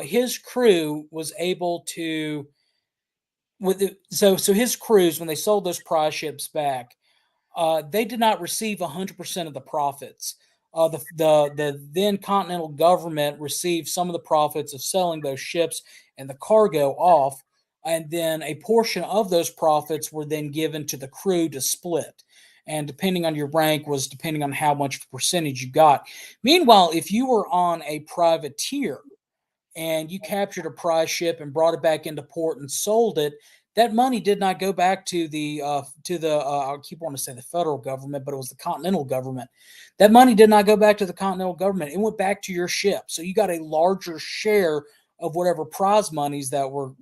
his crew was able to. So his crews, when they sold those prize ships back, they did not receive 100% of the profits. The then Continental government received some of the profits of selling those ships and the cargo off, and then a portion of those profits were then given to the crew to split. And depending on your rank was depending on how much percentage you got. Meanwhile, if you were on a privateer and you captured a prize ship and brought it back into port and sold it, that money did not go back to the I keep wanting to say the federal government, but it was the Continental government. That money did not go back to the Continental government. It went back to your ship. So you got a larger share of whatever prize monies that were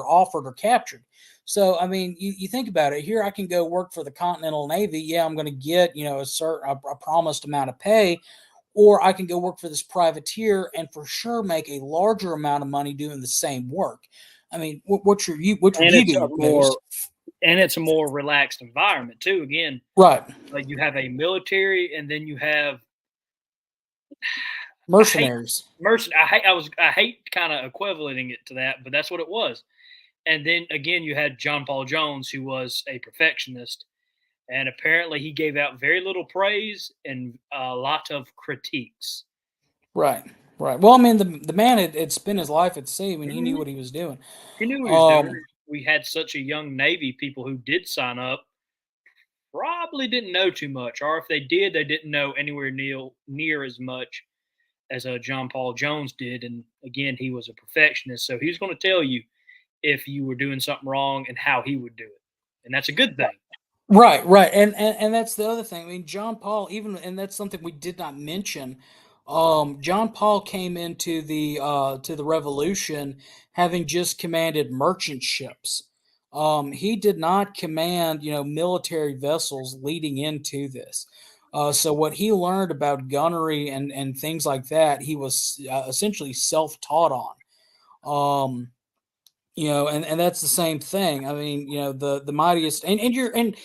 offered or captured. So, I mean, you think about it. Here I can go work for the Continental Navy. Yeah, I'm going to get, a promised amount of pay. Or I can go work for this privateer and for sure make a larger amount of money doing the same work. I mean, what's your view? And it's a more relaxed environment too. Again, right? Like you have a military, and then you have mercenaries. I hate kind of equivalating it to that, but that's what it was. And then again, you had John Paul Jones, who was a perfectionist. And apparently he gave out very little praise and a lot of critiques. Right. Well, I mean, the man had spent his life at sea. I mean, he knew what he was doing. He knew what he was doing. We had such a young Navy. People who did sign up probably didn't know too much. Or if they did, they didn't know anywhere near as much as John Paul Jones did. And again, he was a perfectionist. So he was going to tell you if you were doing something wrong and how he would do it. And that's a good thing. Right. And that's the other thing. I mean, John Paul, and that's something we did not mention. John Paul came into the Revolution having just commanded merchant ships. He did not command, military vessels leading into this. So what he learned about gunnery and things like that, he was essentially self-taught on. And that's the same thing. I mean, the mightiest and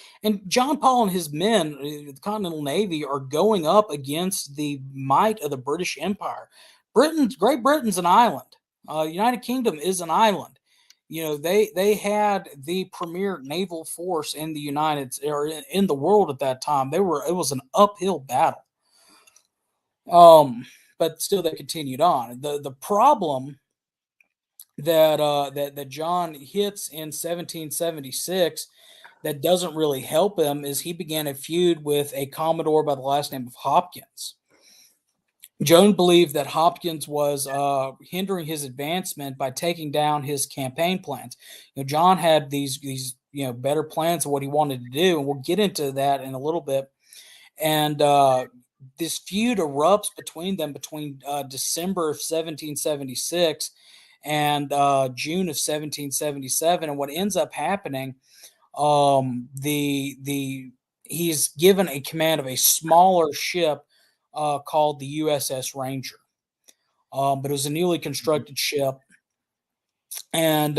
John Paul and his men, the Continental Navy, are going up against the might of the British Empire. Great Britain's an island. United Kingdom is an island. They had the premier naval force in the in the world at that time. It was an uphill battle. But still they continued on. The problem that John hits in 1776 that doesn't really help him is he began a feud with a commodore by the last name of Hopkins. Joan believed that Hopkins was hindering his advancement by taking down his campaign plans. John had these better plans of what he wanted to do, and we'll get into that in a little bit. And this feud erupts between them between December of 1776 and June of 1777. And what ends up happening, he's given a command of a smaller ship called the USS Ranger. But it was a newly constructed ship. And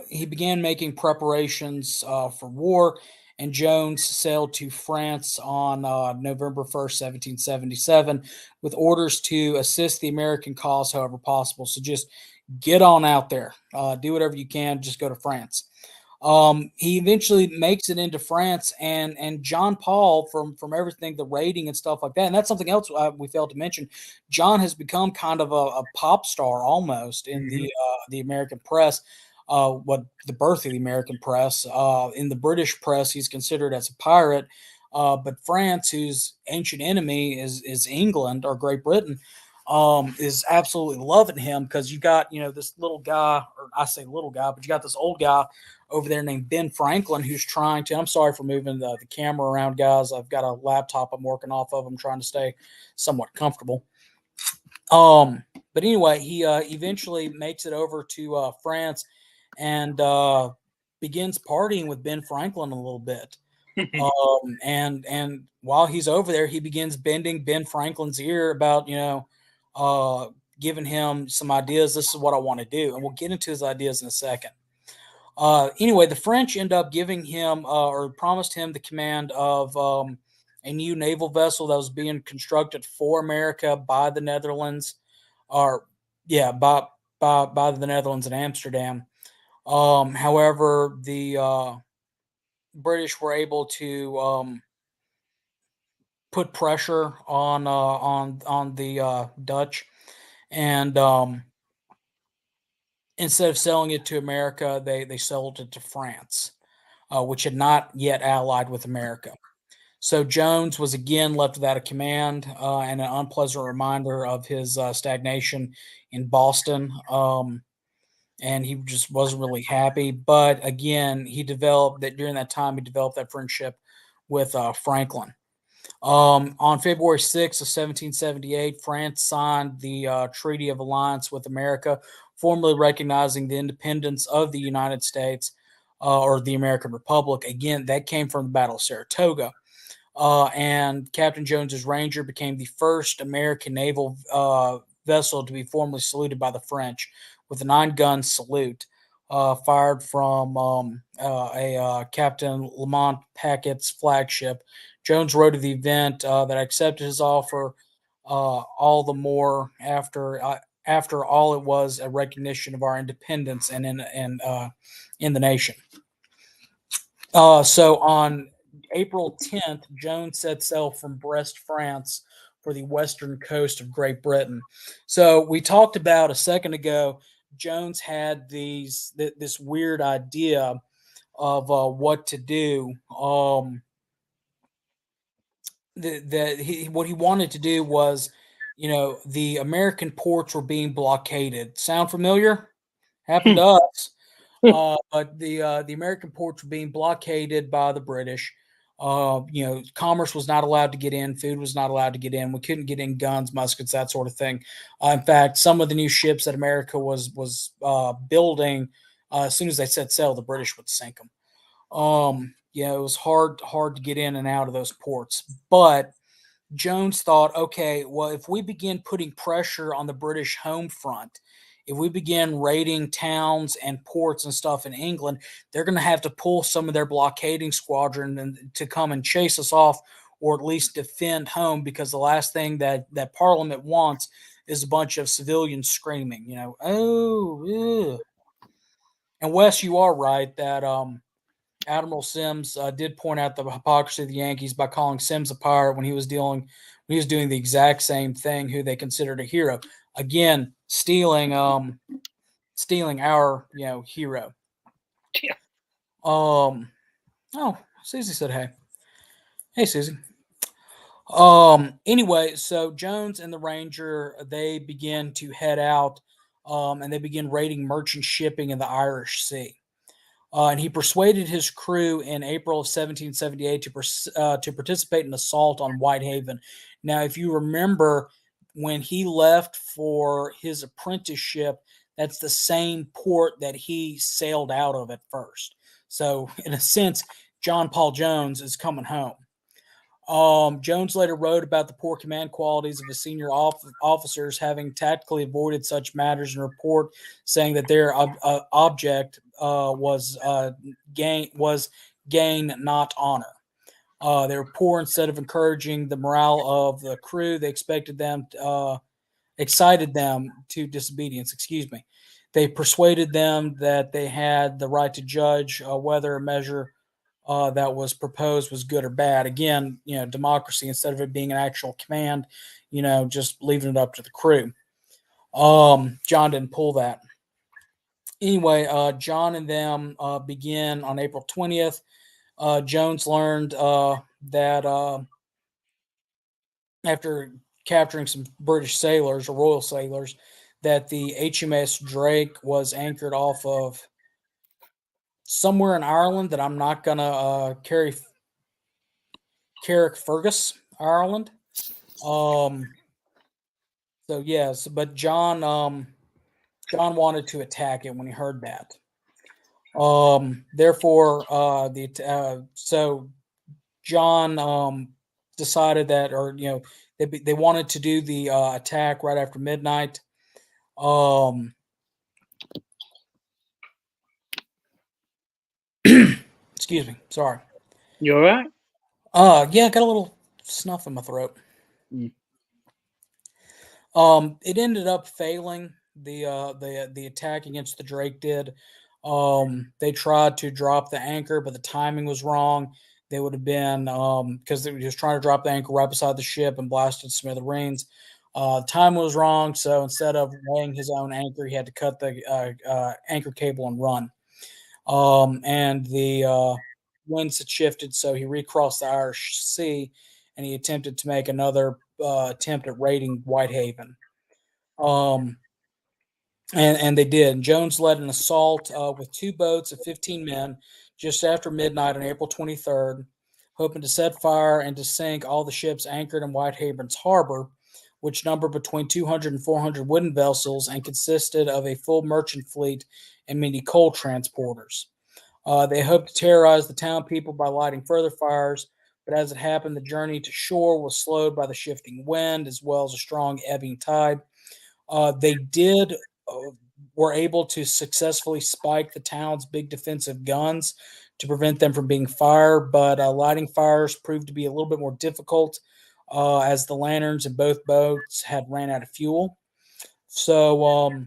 he began making preparations for war. And Jones sailed to France on November 1st, 1777, with orders to assist the American cause however possible. So just get on out there, do whatever you can, just go to France. He eventually makes it into France, and John Paul, from everything, the rating and stuff like that, and that's something else we failed to mention. John has become kind of a pop star almost in the American press. The birth of the American press. In the British press, he's considered as a pirate, but France, whose ancient enemy is England or Great Britain, is absolutely loving him because you got this little guy, or I say little guy, but you got this old guy over there named Ben Franklin who's trying to. I'm sorry for moving the camera around, guys. I've got a laptop I'm working off of. I'm trying to stay somewhat comfortable. But anyway, he eventually makes it over to France and begins partying with Ben Franklin a little bit. And while he's over there, he begins bending Ben Franklin's ear about giving him some ideas. This is what I want to do, and we'll get into his ideas in a second. Anyway, the French end up giving him or promised him the command of a new naval vessel that was being constructed for America by the Netherlands, by the Netherlands in Amsterdam. However, the British were able to put pressure on the Dutch, and instead of selling it to America, they sold it to France, which had not yet allied with America. So Jones was again left without a command, and an unpleasant reminder of his stagnation in Boston. And he just wasn't really happy. But again, during that time, he developed that friendship with Franklin. On February 6th of 1778, France signed the Treaty of Alliance with America, formally recognizing the independence of the United States, or the American Republic. Again, that came from the Battle of Saratoga. And Captain Jones's Ranger became the first American naval vessel to be formally saluted by the French with a 9-gun salute fired from a Captain Lamont Packett's flagship. Jones wrote of the event that I accepted his offer all the more after all it was a recognition of our independence and in the nation. So on April 10th, Jones set sail from Brest, France, for the western coast of Great Britain. So we talked about a second ago, Jones had this weird idea of what to do. What he wanted to do was, the American ports were being blockaded. Sound familiar? Happened to us. But the American ports were being blockaded by the British. Commerce was not allowed to get in. Food was not allowed to get in. We couldn't get in guns, muskets, that sort of thing. In fact, some of the new ships that America was building, as soon as they set sail, the British would sink them. It was hard to get in and out of those ports. But Jones thought, okay, well, if we begin putting pressure on the British home front, if we begin raiding towns and ports and stuff in England, they're going to have to pull some of their blockading squadron to come and chase us off, or at least defend home, because the last thing that Parliament wants is a bunch of civilians screaming, oh, ugh. And Wes, you are right that Admiral Sims did point out the hypocrisy of the Yankees by calling Sims a pirate when he was doing the exact same thing, who they considered a hero. Again, stealing our hero. Yeah. Oh, Susie said hey. Hey, Susie. Anyway, so Jones and the Ranger, they begin to head out, and they begin raiding merchant shipping in the Irish Sea. And he persuaded his crew in April of 1778 to participate in an assault on Whitehaven. Now, if you remember, when he left for his apprenticeship, that's the same port that he sailed out of at first. So, in a sense, John Paul Jones is coming home. Jones later wrote about the poor command qualities of his senior officers, having tactically avoided such matters, in a report saying that their object was gain, not honor. They were poor. Instead of encouraging the morale of the crew, they excited them to disobedience. Excuse me. They persuaded them that they had the right to judge whether a measure that was proposed was good or bad. Again, democracy, instead of it being an actual command, just leaving it up to the crew. John didn't pull that. Anyway, John and them begin on April 20th. Jones learned that after capturing some British sailors, or Royal sailors, that the HMS Drake was anchored off of somewhere in Ireland that I'm not going to Carrickfergus, Ireland. So yes, but John wanted to attack it when he heard that. Therefore, so John decided that, or they wanted to do the attack right after midnight. Excuse me, sorry. You all right? Yeah, I got a little snuff in my throat. Mm. It ended up failing. The attack against the Drake did. They tried to drop the anchor, but the timing was wrong. They would have been because they were just trying to drop the anchor right beside the ship and blasted smithereens. Time was wrong, so instead of laying his own anchor, he had to cut the anchor cable and run. And the winds had shifted, so he recrossed the Irish Sea, and he attempted to make another attempt at raiding Whitehaven. And they did. Jones led an assault with 2 boats of 15 men just after midnight on April 23rd, hoping to set fire and to sink all the ships anchored in Whitehaven's harbor, which numbered between 200 and 400 wooden vessels and consisted of a full merchant fleet and many coal transporters. They hoped to terrorize the town people by lighting further fires, but as it happened, the journey to shore was slowed by the shifting wind as well as a strong ebbing tide. They were able to successfully spike the town's big defensive guns to prevent them from being fired, but lighting fires proved to be a little bit more difficult as the lanterns in both boats had ran out of fuel. So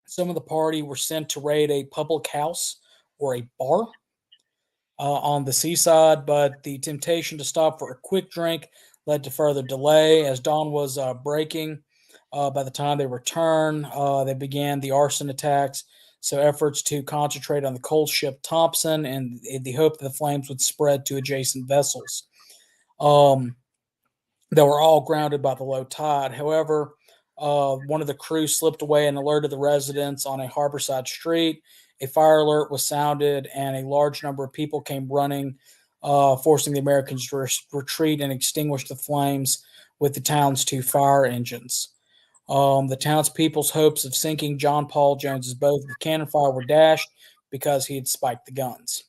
some of the party were sent to raid a public house or a bar on the seaside, but the temptation to stop for a quick drink led to further delay. As dawn was breaking, by the time they returned, they began the arson attacks. So efforts to concentrate on the coal ship Thompson and the hope that the flames would spread to adjacent vessels. They were all grounded by the low tide. However, one of the crew slipped away and alerted the residents on a harborside street. A fire alert was sounded, and a large number of people came running, forcing the Americans to retreat and extinguish the flames with the town's 2 fire engines. The townspeople's hopes of sinking John Paul Jones's boat with cannon fire were dashed because he had spiked the guns.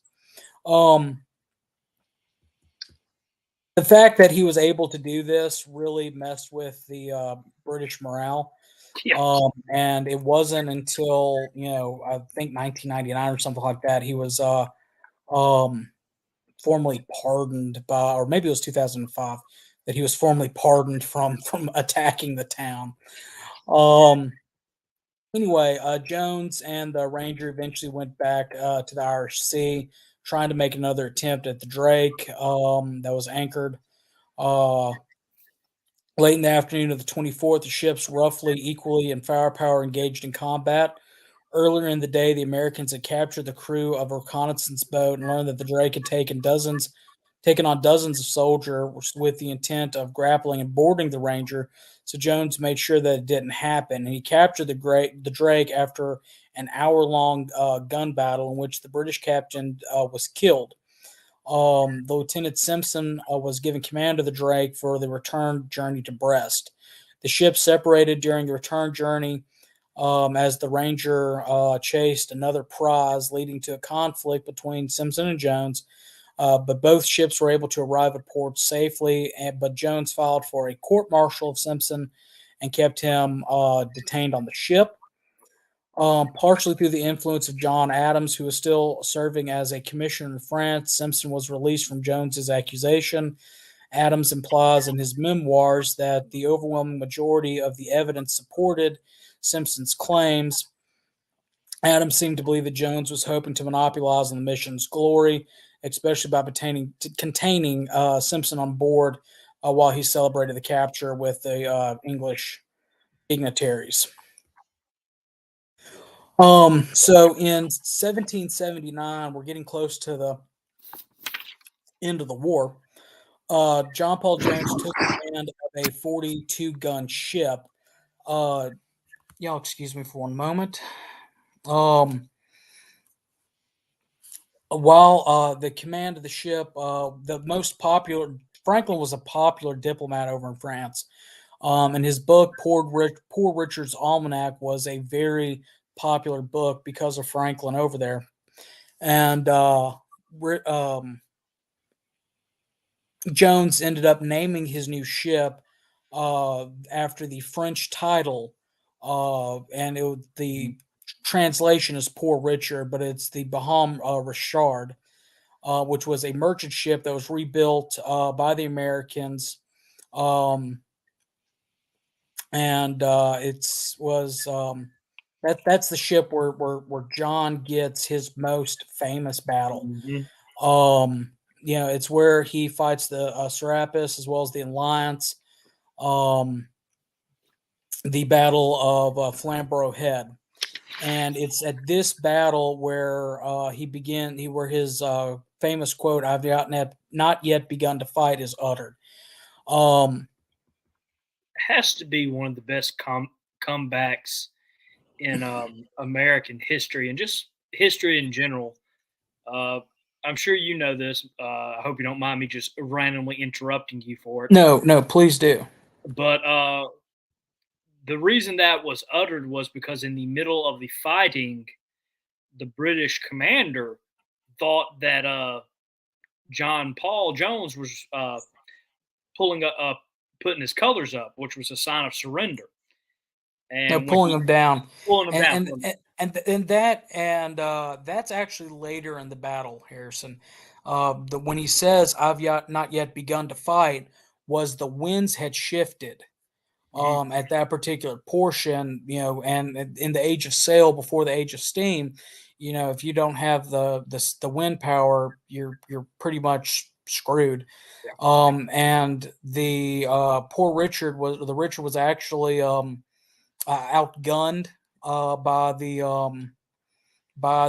the fact that he was able to do this really messed with the British morale. Yeah. And it wasn't until, I think 1999 or something like that, he was formally pardoned by, or maybe it was 2005, that he was formally pardoned from attacking the town. Anyway, Jones and the Ranger eventually went back to the Irish Sea, trying to make another attempt at the Drake that was anchored. Late in the afternoon of the 24th, the ships, roughly equally in firepower, engaged in combat. Earlier in the day, the Americans had captured the crew of a reconnaissance boat and learned that the Drake had taken on dozens of soldiers with the intent of grappling and boarding the Ranger. So Jones made sure that it didn't happen, and he captured the Drake after an hour-long gun battle in which the British captain was killed. Lieutenant Simpson was given command of the Drake for the return journey to Brest. The ship separated during the return journey as the Ranger chased another prize, leading to a conflict between Simpson and Jones. But both ships were able to arrive at port safely, but Jones filed for a court-martial of Simpson and kept him detained on the ship. Partially through the influence of John Adams, who was still serving as a commissioner in France, Simpson was released from Jones's accusation. Adams implies in his memoirs that the overwhelming majority of the evidence supported Simpson's claims. Adams seemed to believe that Jones was hoping to monopolize on the mission's glory, especially by containing Simpson on board while he celebrated the capture with the English dignitaries. So in 1779, we're getting close to the end of the war. John Paul Jones took command of a 42-gun ship. Y'all excuse me for one moment. While the command of the ship, the most popular, Franklin was a popular diplomat over in France. And his book, Poor Richard's Almanac, was a very popular book because of Franklin over there. And Jones ended up naming his new ship after the French title, and the translation is Poor Richard, but it's the Baham Richard, which was a merchant ship that was rebuilt by the Americans. And that's the ship where John gets his most famous battle. Mm-hmm. It's where he fights the Serapis as well as the Alliance. The Battle of Flamborough Head, and it's at this battle where where his famous quote, "I've not yet begun to fight," is uttered. Has to be one of the best comebacks in American history and just history in general. I'm sure you know this. I hope you don't mind me just randomly interrupting you for it. No, please do. But the reason that was uttered was because in the middle of the fighting, the British commander thought that John Paul Jones was putting his colors up, which was a sign of surrender. And pulling them down. Pulling them down. That's actually later in the battle, Harrison. When he says, "I've not yet begun to fight," was the winds had shifted. At that particular portion, and in the age of sail before the age of steam, if you don't have the wind power, you're pretty much screwed. Yeah. And the Poor Richard was actually outgunned by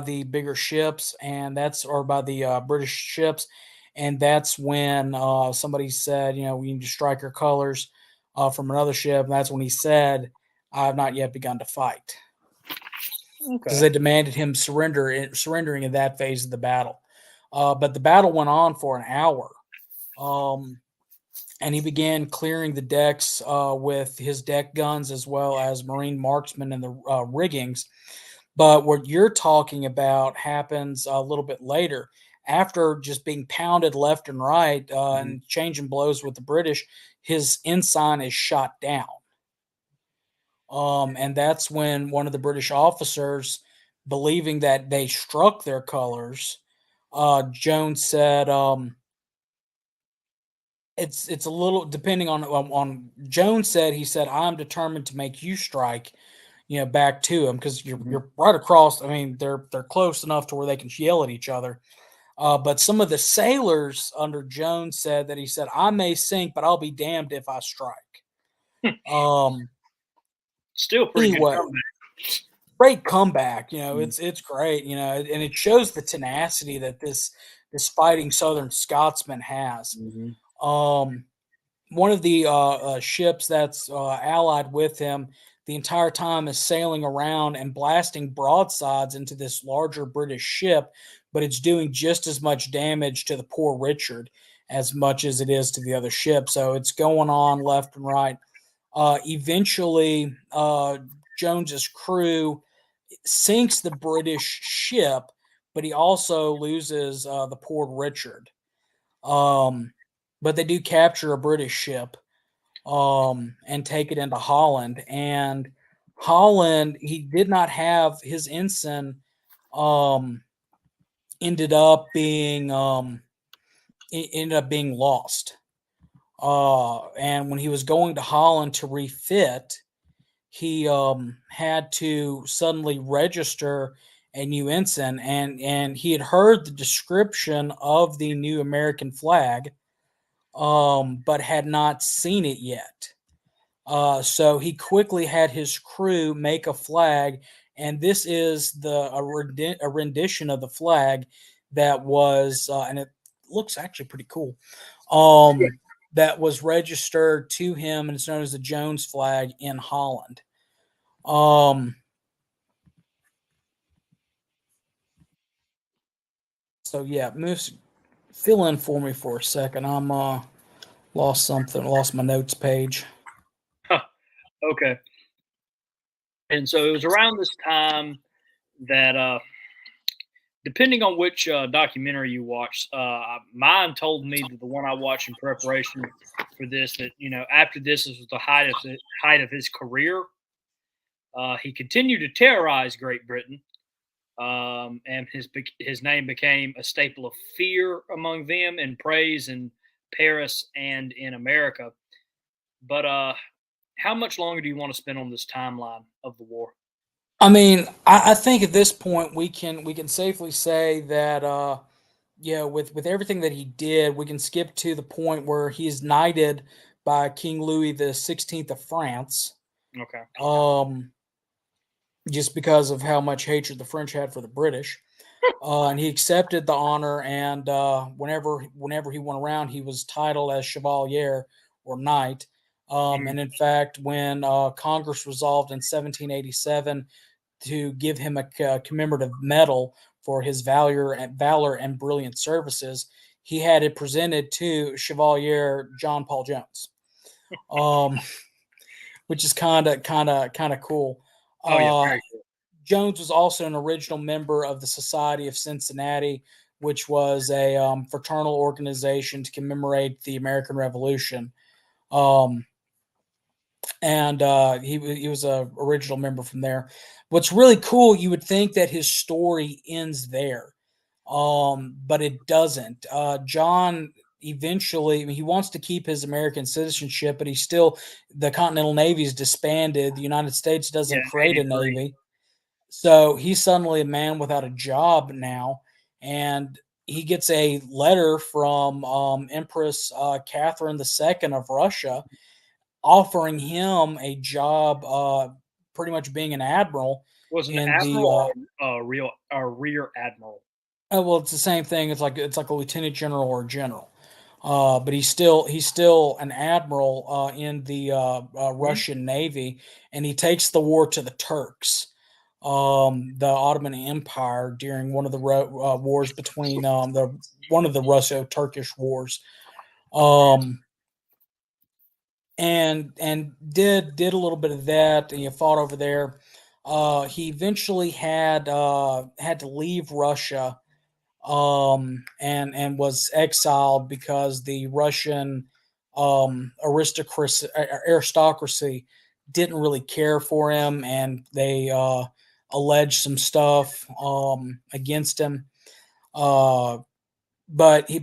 the bigger ships, or by the British ships, and that's when somebody said, we need to strike our colors from another ship, and that's when he said, "I have not yet begun to fight," because they demanded him surrendering in that phase of the battle. But the battle went on for an hour, and he began clearing the decks with his deck guns as well as Marine marksmen in the riggings. But what you're talking about happens a little bit later. after just being pounded left and right and changing blows with the British, his ensign is shot down. And that's when one of the British officers, believing that they struck their colors, Jones said, it's a little depending on Jones said, he said, I'm determined to make you strike, back to him, because you're right across. I mean, they're close enough to where they can yell at each other. But some of the sailors under Jones said that he said, I may sink, but I'll be damned if I strike. Still pretty good comeback. Great comeback. It's great, and it shows the tenacity that this fighting Southern Scotsman has. One of the ships that's allied with him the entire time is sailing around and blasting broadsides into this larger British ship, but it's doing just as much damage to the poor Richard as much as it is to the other ship. So it's going on left and right. Eventually, Jones's crew sinks the British ship, but he also loses the poor Richard. But they do capture a British ship and take it into Holland. And Holland, he did not have his ensign. Ended up being lost. And when he was going to Holland to refit, he had to suddenly register a new ensign, and he had heard the description of the new American flag, but had not seen it yet. So he quickly had his crew make a flag, and this is a rendition of the flag that was, and it looks actually pretty cool, that was registered to him, and it's known as the Jones flag in Holland. So yeah, Moose, fill in for me for a second. I'm lost my notes page. Okay. And so it was around this time that, depending on which documentary you watched, mine told me that the one I watched in preparation for this, that after this was the height of his career. He continued to terrorize Great Britain, and his name became a staple of fear among them and praise in Paris and in America. But how much longer do you want to spend on this timeline of the war? I mean, I think at this point we can safely say that with everything that he did, we can skip to the point where he's knighted by King Louis the 16th of France. Okay. Just because of how much hatred the French had for the British. And he accepted the honor, and whenever he went around, he was titled as Chevalier or Knight. And in fact, when Congress resolved in 1787 to give him a commemorative medal for his valor and brilliant services, he had it presented to Chevalier John Paul Jones, which is kind of cool. Jones was also an original member of the Society of Cincinnati, which was a fraternal organization to commemorate the American Revolution. And he was a original member from there. What's really cool, you would think that his story ends there, but it doesn't. John eventually, he wants to keep his American citizenship, but the Continental Navy is disbanded. The United States doesn't create a Navy. So he's suddenly a man without a job now, and he gets a letter from Empress Catherine II of Russia offering him a job, pretty much being an admiral. Was an admiral or rear admiral? Well, it's the same thing. It's like a lieutenant general or a general, but he's still an admiral in the Russian Navy, and he takes the war to the Turks. The Ottoman Empire during one of the wars between one of the Russo-Turkish wars, and did a little bit of that, and he fought over there. He eventually had to leave Russia and was exiled because the Russian aristocracy didn't really care for him, and they alleged some stuff against him. But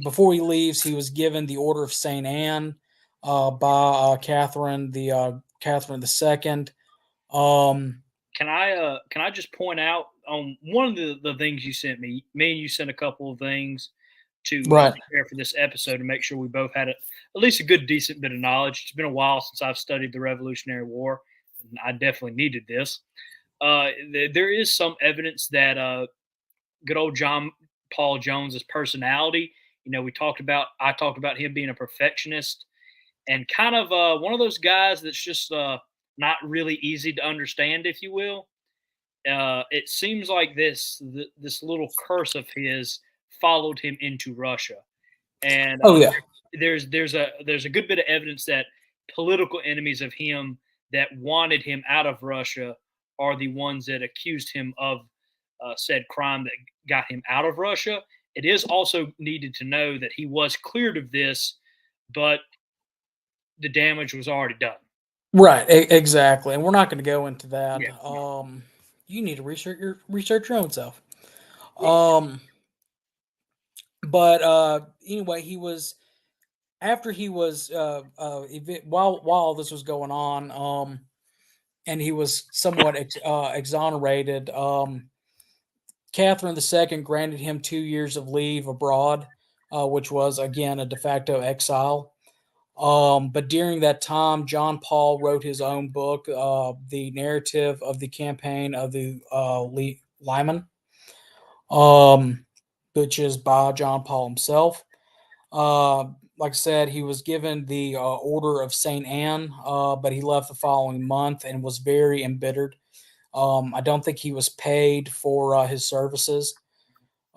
before he leaves, he was given the Order of Saint Anne by Catherine II. Can I just point out on one of the things you sent me? Me and you sent a couple of things to Right. prepare for this episode to make sure we both had at least a good, decent bit of knowledge. It's been a while since I've studied the Revolutionary War, and I definitely needed this. There is some evidence that good old John Paul Jones's personality. I talked about him being a perfectionist and kind of one of those guys that's just not really easy to understand, if you will. It seems like this little curse of his followed him into Russia, and Oh yeah. there's a good bit of evidence that political enemies of him that wanted him out of Russia are the ones that accused him of said crime that got him out of Russia. It is also needed to know that he was cleared of this, but the damage was already done. Right, exactly, and we're not going to go into that. Yeah. You need to research your own self. Well, But anyway, he was after he was while this was going on, and he was somewhat exonerated. Catherine II granted him 2 years of leave abroad, which was again a de facto exile. But during that time, John Paul wrote his own book, The Narrative of the Campaign of the Lyman, um, which is by John Paul himself. Uh, like I said, he was given the Order of Saint Anne, but he left the following month and was very embittered. I don't think he was paid for his services.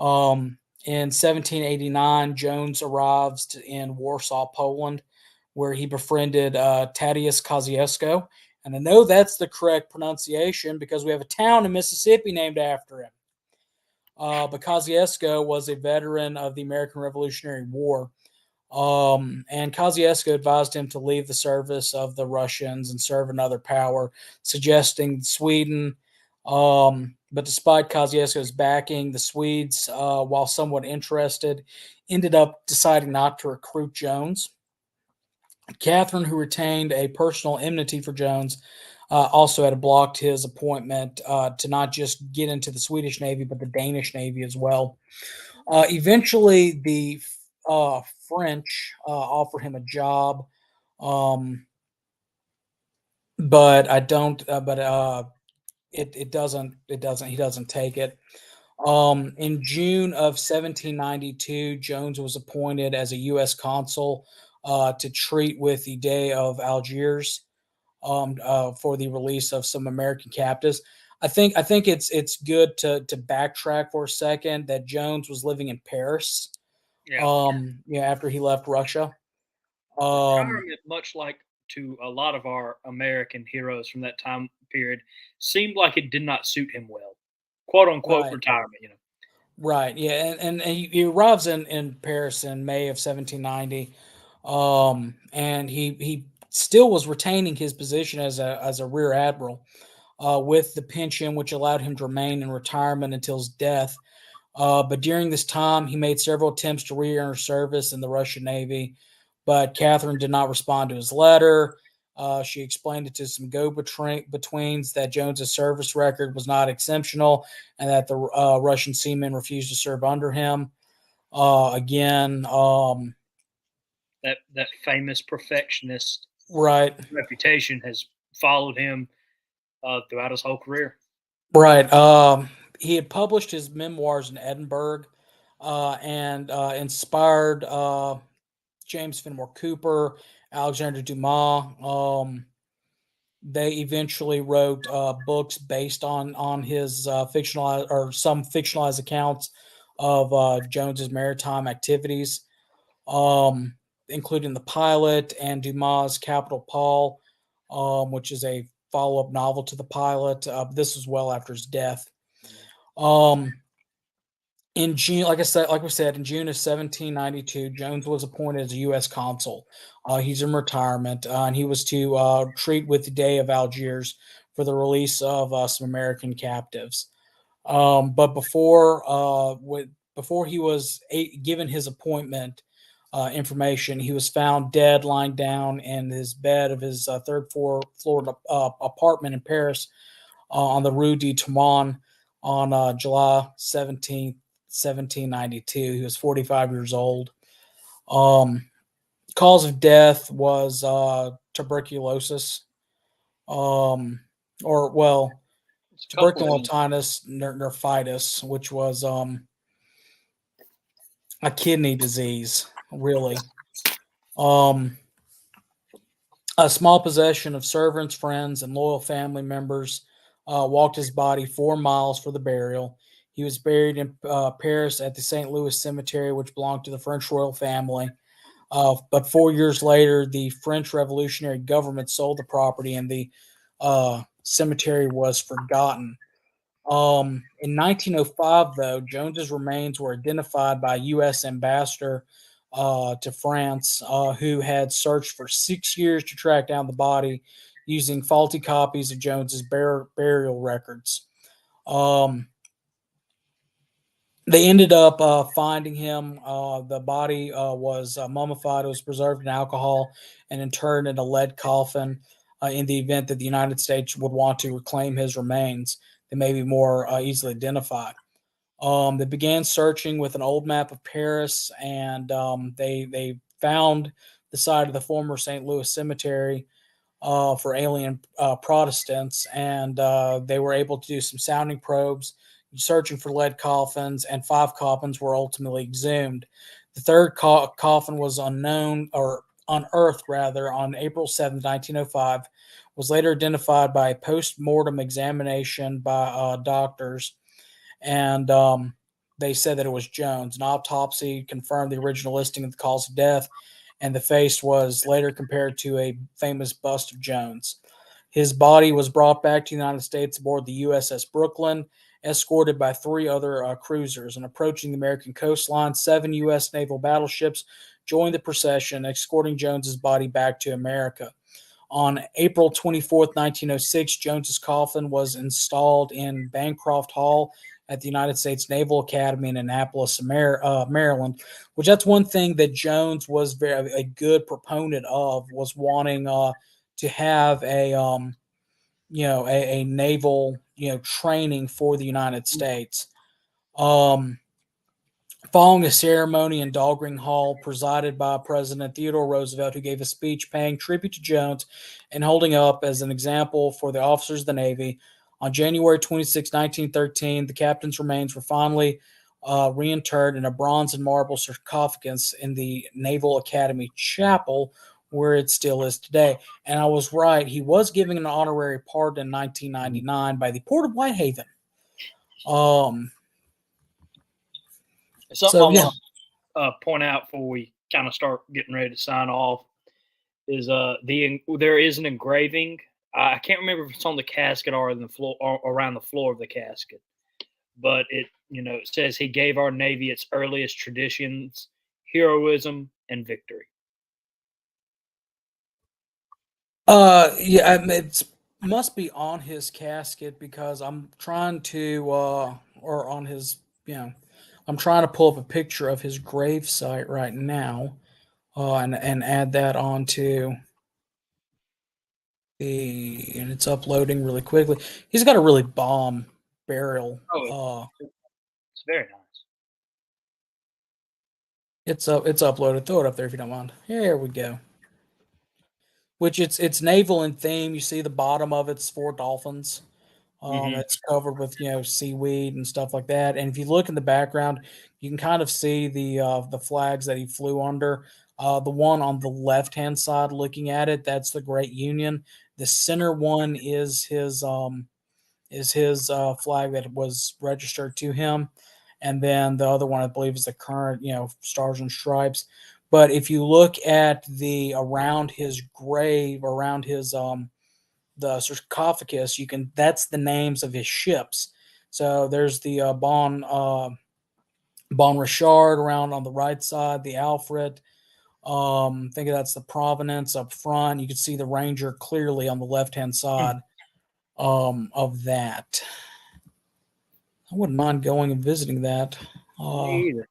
In 1789, Jones arrives in Warsaw, Poland, where he befriended Tadeusz Kosciuszko. And I know that's the correct pronunciation because we have a town in Mississippi named after him. But Kosciuszko was a veteran of the American Revolutionary War. And Kosciuszko advised him to leave the service of the Russians and serve another power, suggesting Sweden. But despite Kosciuszko's backing, the Swedes, while somewhat interested, ended up deciding not to recruit Jones. Catherine, who retained a personal enmity for Jones, also had blocked his appointment to not just get into the Swedish Navy, but the Danish Navy as well. Eventually, the French offer him a job, but I don't. It doesn't. It doesn't. He doesn't take it. In June of 1792, Jones was appointed as a U.S. consul to treat with the Dey of Algiers for the release of some American captives. I think it's good to backtrack for a second that Jones was living in Paris. yeah. After he left Russia. Retirement, much like to a lot of our American heroes from that time period, seemed like it did not suit him well. "Quote unquote" Right. retirement. Right. Yeah. And he arrives in Paris in May of 1790. And he still was retaining his position as a rear admiral, with the pension, which allowed him to remain in retirement until his death. But during this time, he made several attempts to re-enter service in the Russian Navy, but Catherine did not respond to his letter. She explained it to some go-betweens that Jones's service record was not exceptional and that the Russian seamen refused to serve under him. Again, That famous perfectionist right, reputation has followed him throughout his whole career. right. He had published his memoirs in Edinburgh and inspired James Fenimore Cooper, Alexander Dumas. They eventually wrote books based on his fictionalized or some fictionalized accounts of Jones's maritime activities, including The Pilot and Dumas' Capital Paul, which is a follow-up novel to The Pilot. This was well after his death. Um, In June, like we said, in June of 1792, Jones was appointed as a U.S. consul. He's in retirement, and he was to treat with the Dey of Algiers for the release of some American captives. But before he was given his appointment information, he was found dead, lying down in his bed of his third floor apartment in Paris on the Rue de Tournon on July 17th, 1792. He was 45 years old. Cause of death was tuberculosis, or well, tuberculosis nephritis, which was a kidney disease, really. A small possession of servants, friends, and loyal family members walked his body 4 miles for the burial. He was buried in Paris at the St. Louis Cemetery, which belonged to the French royal family. But 4 years later, the French revolutionary government sold the property, and the cemetery was forgotten. In 1905, though, Jones's remains were identified by a U.S. ambassador to France, who had searched for 6 years to track down the body using faulty copies of Jones's burial records. They ended up finding him. The body was mummified. It was preserved in alcohol and interred in a lead coffin in the event that the United States would want to reclaim his remains. They may be more easily identified. They began searching with an old map of Paris, and they found the site of the former St. Louis Cemetery for alien Protestants, and they were able to do some sounding probes, searching for lead coffins, and 5 coffins were ultimately exhumed. The third coffin was unearthed on April 7, 1905, was later identified by a post-mortem examination by doctors, and they said that it was Jones. An autopsy confirmed the original listing of the cause of death, and the face was later compared to a famous bust of Jones. His body was brought back to the United States aboard the USS Brooklyn, escorted by 3 other cruisers. And approaching the American coastline, 7 U.S. naval battleships joined the procession, escorting Jones's body back to America. On April 24th, 1906, Jones's coffin was installed in Bancroft Hall at the United States Naval Academy in Annapolis, Maryland, which that's one thing that Jones was a good proponent of, was wanting to have a naval training for the United States. Following a ceremony in Dahlgren Hall presided by President Theodore Roosevelt, who gave a speech paying tribute to Jones and holding up as an example for the officers of the Navy, on January 26, 1913, the captain's remains were finally reinterred in a bronze and marble sarcophagus in the Naval Academy Chapel, where it still is today. And I was right. He was given an honorary pardon in 1999 by the Port of Whitehaven. Something I want to point out before we kind of start getting ready to sign off is there is an engraving. I can't remember if it's on the casket or in the floor or around the floor of the casket, but it says he gave our Navy its earliest traditions, heroism, and victory. It must be on his casket, because I'm trying to or on his I'm trying to pull up a picture of his grave site right now, and add that onto and it's uploading really quickly. He's got a really bomb burial. It's very nice. It's uploaded. Throw it up there if you don't mind. Here we go. Which it's naval in theme. You see the bottom of it's 4 dolphins. It's covered with seaweed and stuff like that. And if you look in the background, you can kind of see the flags that he flew under. The one on the left hand side, looking at it, that's the Great Union. The center one is his flag that was registered to him, and then the other one I believe is the current Stars and Stripes. But if you look at the around his grave, around his the sarcophagus, that's the names of his ships. So there's the Bon Richard around on the right side, the Alfred. I think that's the Providence up front. You can see the Ranger clearly on the left-hand side of that. I wouldn't mind going and visiting that. Me either.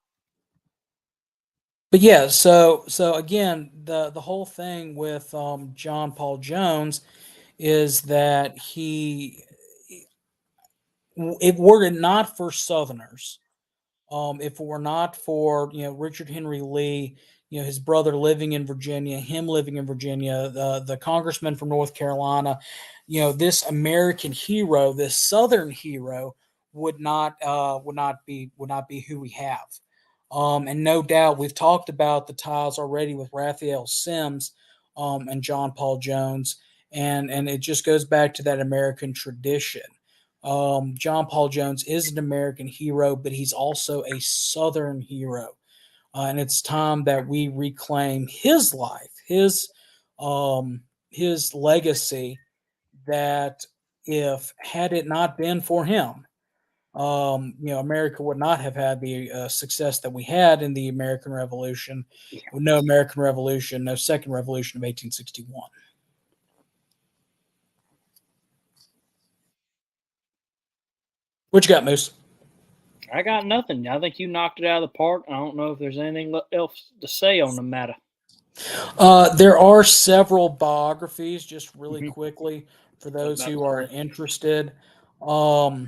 But yeah, so again, the whole thing with John Paul Jones is that if were it not for Southerners, if it were not for Richard Henry Lee, his brother living in Virginia, him living in Virginia, the congressman from North Carolina, this American hero, this Southern hero, would not be who we have. And no doubt we've talked about the ties already with Raphael Sims and John Paul Jones, and it just goes back to that American tradition. John Paul Jones is an American hero, but he's also a Southern hero. And it's time that we reclaim his life, his legacy, that if had it not been for him, America would not have had the success that we had in the American Revolution. With no American Revolution, no Second Revolution of 1861. What you got, Moose? I got nothing. I think you knocked it out of the park. I don't know if there's anything else to say on the matter. There are several biographies, just really quickly, for those who are interested, that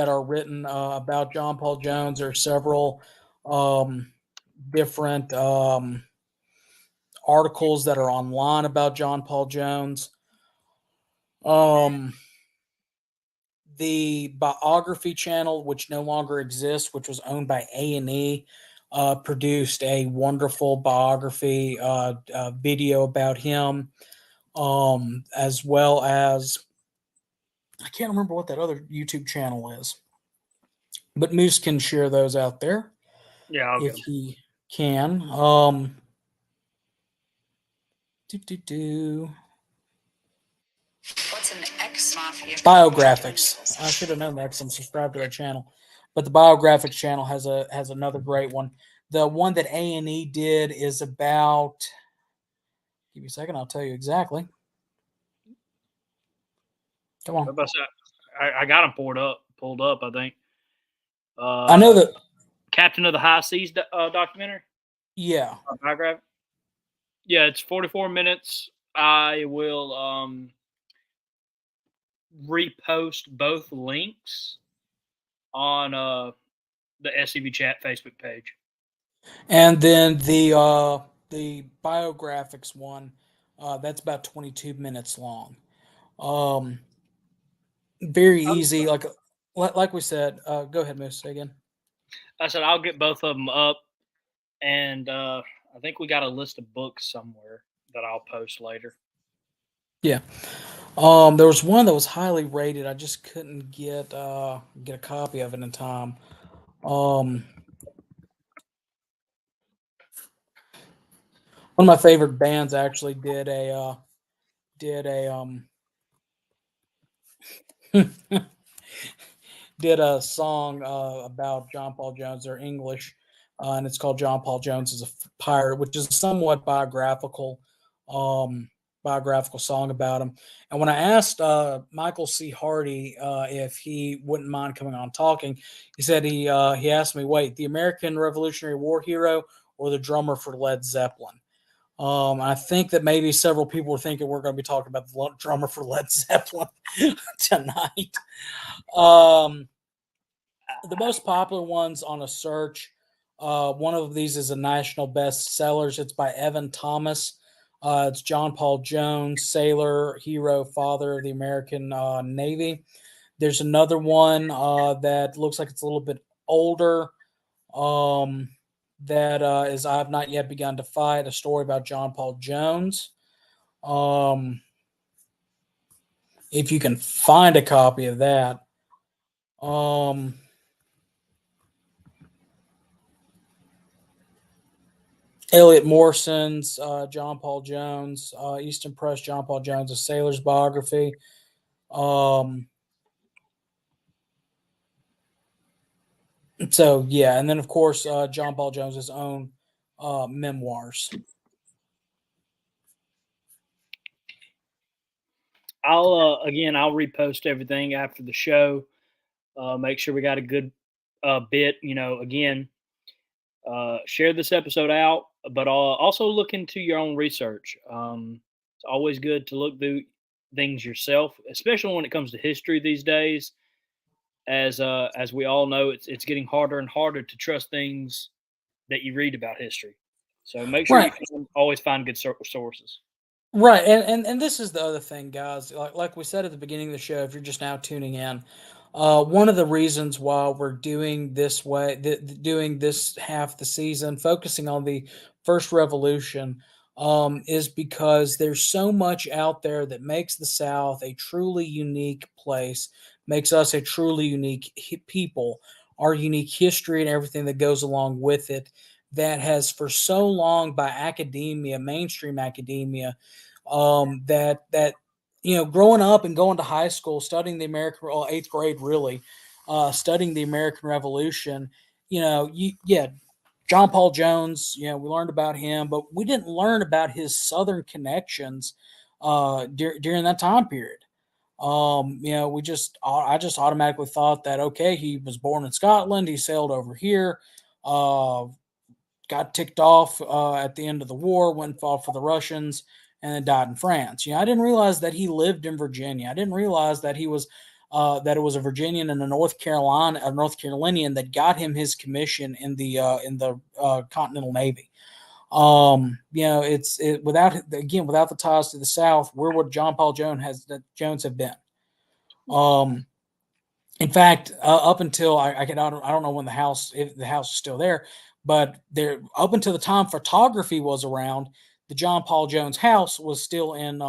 are written about John Paul Jones. There are several different articles that are online about John Paul Jones. The biography channel, which no longer exists, which was owned by A&E, produced a wonderful biography video about him, as well as, I can't remember what that other YouTube channel is, but Moose can share those out there. Yeah, if he can. What's an ex-mafia? Biographics. I should have known that because I'm subscribed to that channel. But the Biographics channel has another great one. The one that A&E did is about. Give me a second. I'll tell you exactly. Come on. I got them pulled up. I think. I know that Captain of the High Seas documentary. Yeah. Biographic. Yeah, it's 44 minutes. I will repost both links on the SCV Chat Facebook page. And then the Biographics one, that's about 22 minutes long. Very easy, like we said. Go ahead, Moose. Say again. I said I'll get both of them up, and I think we got a list of books somewhere that I'll post later. Yeah. There was one that was highly rated. I just couldn't get a copy of it in time. One of my favorite bands actually did a did a song about John Paul Jones. They're English, and it's called "John Paul Jones is a Pirate," which is a somewhat biographical song about him. And when I asked Michael C. Hardy if he wouldn't mind coming on talking, he said he asked me, "Wait, the American Revolutionary War hero or the drummer for Led Zeppelin?" I think that maybe several people were thinking we're going to be talking about the drummer for Led Zeppelin tonight. The most popular ones on a search, one of these is a national bestsellers. It's by Evan Thomas. It's John Paul Jones, sailor, hero, father of the American Navy. There's another one that looks like it's a little bit older. That is I've Not Yet Begun to Fight, a story about John Paul Jones. If you can find a copy of that. Elliot Morrison's John Paul Jones, Easton Press, John Paul Jones, a sailor's biography. So yeah, and then of course John Paul Jones's own memoirs. I'll repost everything after the show. Make sure we got a good bit. Again, share this episode out, but also look into your own research. It's always good to look through things yourself, especially when it comes to history these days. As we all know, it's getting harder and harder to trust things that you read about history. So make sure Right. you always find good sources. Right, and this is the other thing, guys. Like we said at the beginning of the show, if you're just now tuning in, one of the reasons why we're doing this way, doing this half the season, focusing on the first revolution, is because there's so much out there that makes the South a truly unique place, makes us a truly unique people, our unique history and everything that goes along with it. That has for so long by academia, mainstream academia, that growing up and going to high school, studying the American, well, eighth grade really, studying the American Revolution. John Paul Jones. We learned about him, but we didn't learn about his Southern connections during that time period. I just automatically thought that okay, he was born in Scotland, he sailed over here, got ticked off at the end of the war, went and fought for the Russians, and then died in France. I didn't realize that he lived in Virginia. I didn't realize that he was that it was a Virginian and a North Carolinian that got him his commission in the Continental Navy. It's without the ties to the South, where would John Paul Jones have been? In fact, up until I don't know when if the house is still there, but there up until the time photography was around, the John Paul Jones house was still in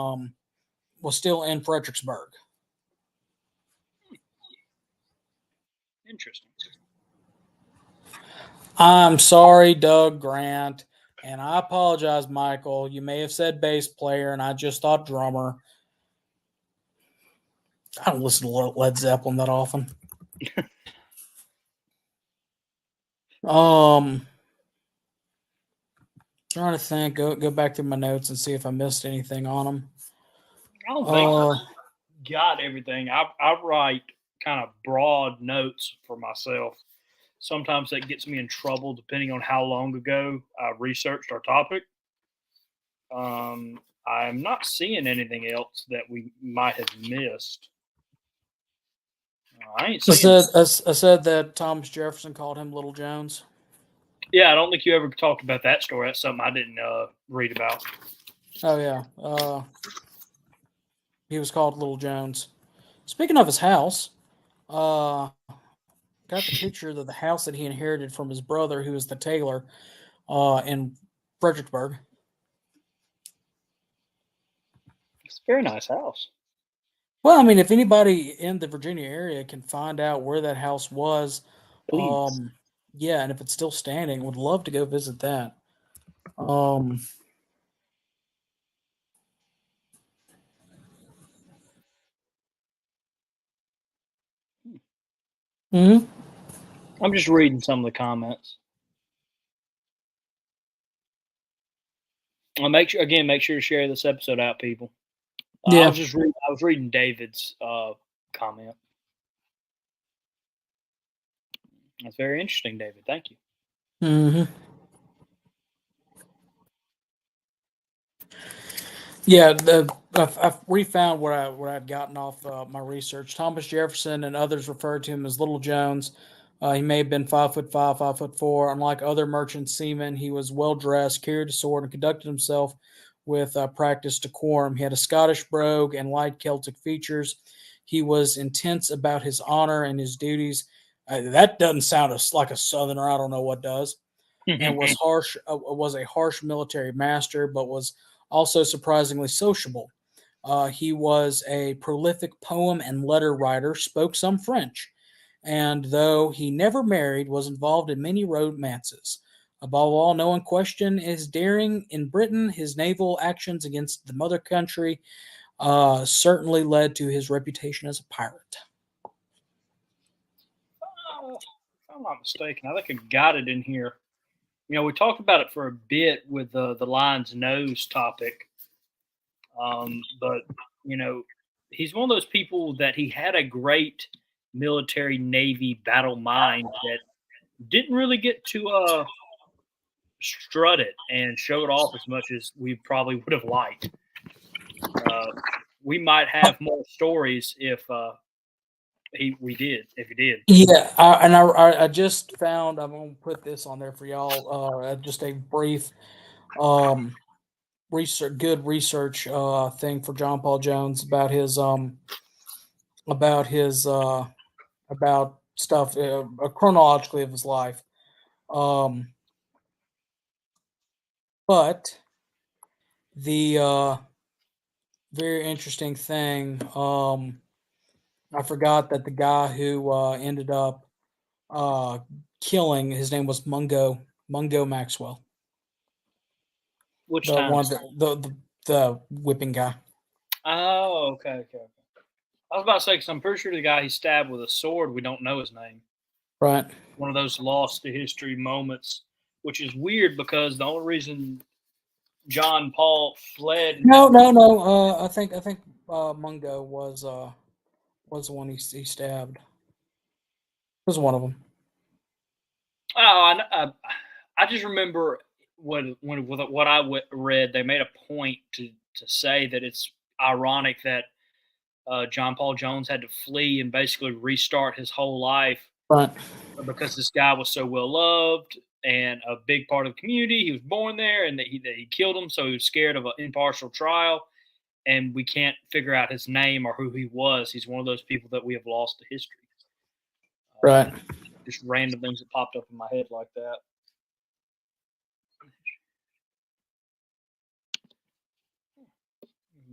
Fredericksburg. Interesting. I'm sorry, Doug Grant, and I apologize, Michael. You may have said bass player, and I just thought drummer. I don't listen to Led Zeppelin that often. Trying to think. Go back through my notes and see if I missed anything on them. I don't think I got everything. I write kind of broad notes for myself. Sometimes that gets me in trouble depending on how long ago I researched our topic. I'm not seeing anything else that we might have missed. I ain't seeing. I said that Thomas Jefferson called him Little Jones. Yeah, I don't think you ever talked about that story. That's something I didn't read about. Oh yeah, he was called Little Jones. Speaking of his house, got the picture of the house that he inherited from his brother, who was the tailor, in Fredericksburg. It's a very nice house. Well, I mean, if anybody in the Virginia area can find out where that house was, Please. yeah, and if it's still standing, would love to go visit that. Mm-hmm. I'm just reading some of the comments. I'll make sure to share this episode out, people. Yeah. I was reading David's comment. That's very interesting, David. Thank you. Mm-hmm. Yeah, I've refound what I'd gotten off my research. Thomas Jefferson and others referred to him as Little Jones. He may have been 5'5", 5'4". Unlike other merchant seamen, he was well dressed, carried a sword, and conducted himself with practiced decorum. He had a Scottish brogue and light Celtic features. He was intense about his honor and his duties. That doesn't sound like a Southerner. I don't know what does. And was a harsh military master, but was also surprisingly sociable. He was a prolific poem and letter writer, spoke some French, and though he never married, was involved in many romances. Above all, no one questioned his daring in Britain. His naval actions against the mother country certainly led to his reputation as a pirate. I'm not mistaken, I think I got it in here. You know, we talked about it for a bit with the lion's nose topic. But, you know, he's one of those people that he had a great military Navy battle mind that didn't really get to strut it and show it off as much as we probably would have liked. We might have more stories if he did. Yeah, I just found. I'm gonna put this on there for y'all. Just a brief good research thing for John Paul Jones about his about stuff chronologically of his life. But the very interesting thing, I forgot that the guy who ended up killing, his name was Mungo Maxwell. Which The time? one the whipping guy. Oh, okay. I was about to say, because I'm pretty sure the guy he stabbed with a sword, we don't know his name. Right. One of those lost to history moments, which is weird because the only reason John Paul fled. No. I think Mungo was the one he stabbed. Was one of them. Oh, I just remember what I read. They made a point to say that it's ironic that John Paul Jones had to flee and basically restart his whole life, right? Because this guy was so well loved and a big part of the community. He was born there, and that he killed him, so he was scared of an impartial trial. And we can't figure out his name or who he was. He's one of those people that we have lost to history. Right. Just random things that popped up in my head like that.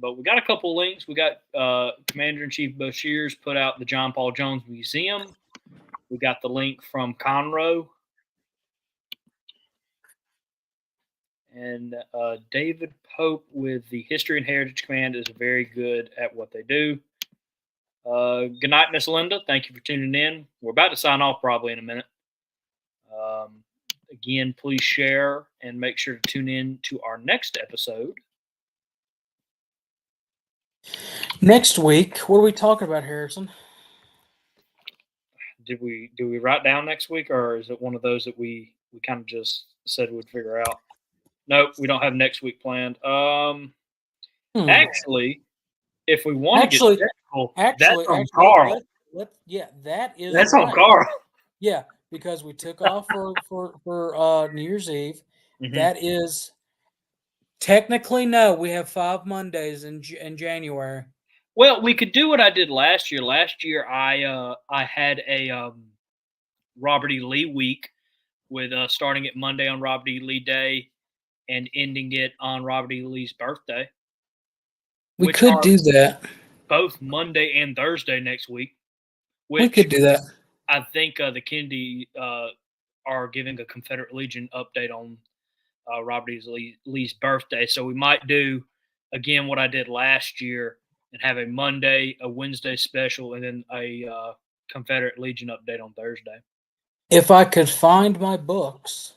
But we got a couple links. We got Commander-in-Chief Bashir's put out the John Paul Jones Museum. We got the link from Conroe. And David Pope with the History and Heritage Command is very good at what they do. Good night, Miss Linda. Thank you for tuning in. We're about to sign off probably in a minute. Again, please share and make sure to tune in to our next episode. Next week, what are we talking about, Harrison? Do we write down next week, or is it one of those that we kind of just said we'd figure out? Nope, we don't have next week planned. Actually, if we want to get technical, that's on Carl. That's on Carl. Yeah, because we took off for New Year's Eve. Mm-hmm. That is technically no. We have 5 Mondays in January. Well, we could do what I did last year. Last year, I had a Robert E. Lee week with starting at Monday on Robert E. Lee Day and ending it on Robert E. Lee's birthday. We could do that. Both Monday and Thursday next week. We could do that. I think the Kennedy are giving a Confederate Legion update on Robert E. Lee's birthday. So we might do, again, what I did last year and have a Monday, a Wednesday special, and then a Confederate Legion update on Thursday. If I could find my books,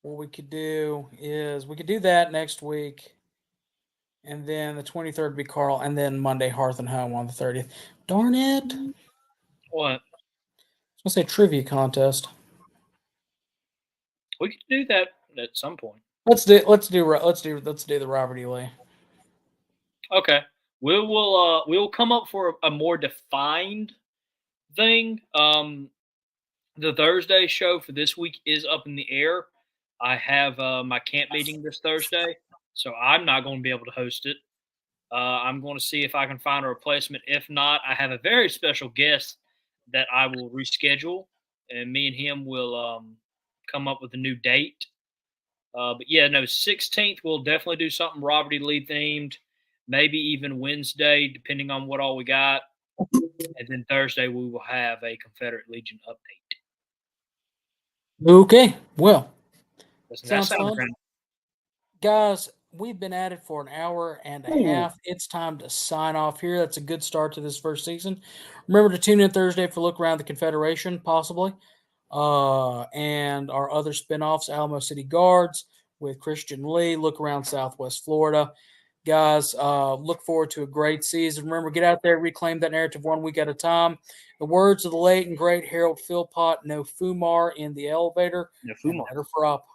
what we could do is we could do that next week. And then the 23rd would be Carl, and then Monday, Hearth and Home on the 30th. Darn it. What? I was going to say trivia contest. We could do that at some point. Let's do the Robert E. Lee. Okay. We'll come up for a more defined thing. The Thursday show for this week is up in the air. I have my camp meeting this Thursday, so I'm not going to be able to host it. I'm going to see if I can find a replacement. If not, I have a very special guest that I will reschedule, and me and him will come up with a new date. But yeah, no, 16th we'll definitely do something Robert E. Lee themed. Maybe even Wednesday, depending on what all we got. And then Thursday we will have a Confederate Legion update. Okay, well, sounds fun. Guys, we've been at it for an hour and a half. It's time to sign off here. That's a good start to this first season. Remember to tune in Thursday for a look around the Confederation, possibly. and our other spinoffs, Alamo City Guards with Christian Lee, Look Around Southwest Florida. Guys, look forward to a great season. Remember, get out there, reclaim that narrative 1 week at a time. The words of the late and great Harold Philpott, no Fumar in the elevator, No and Fumar. never for up.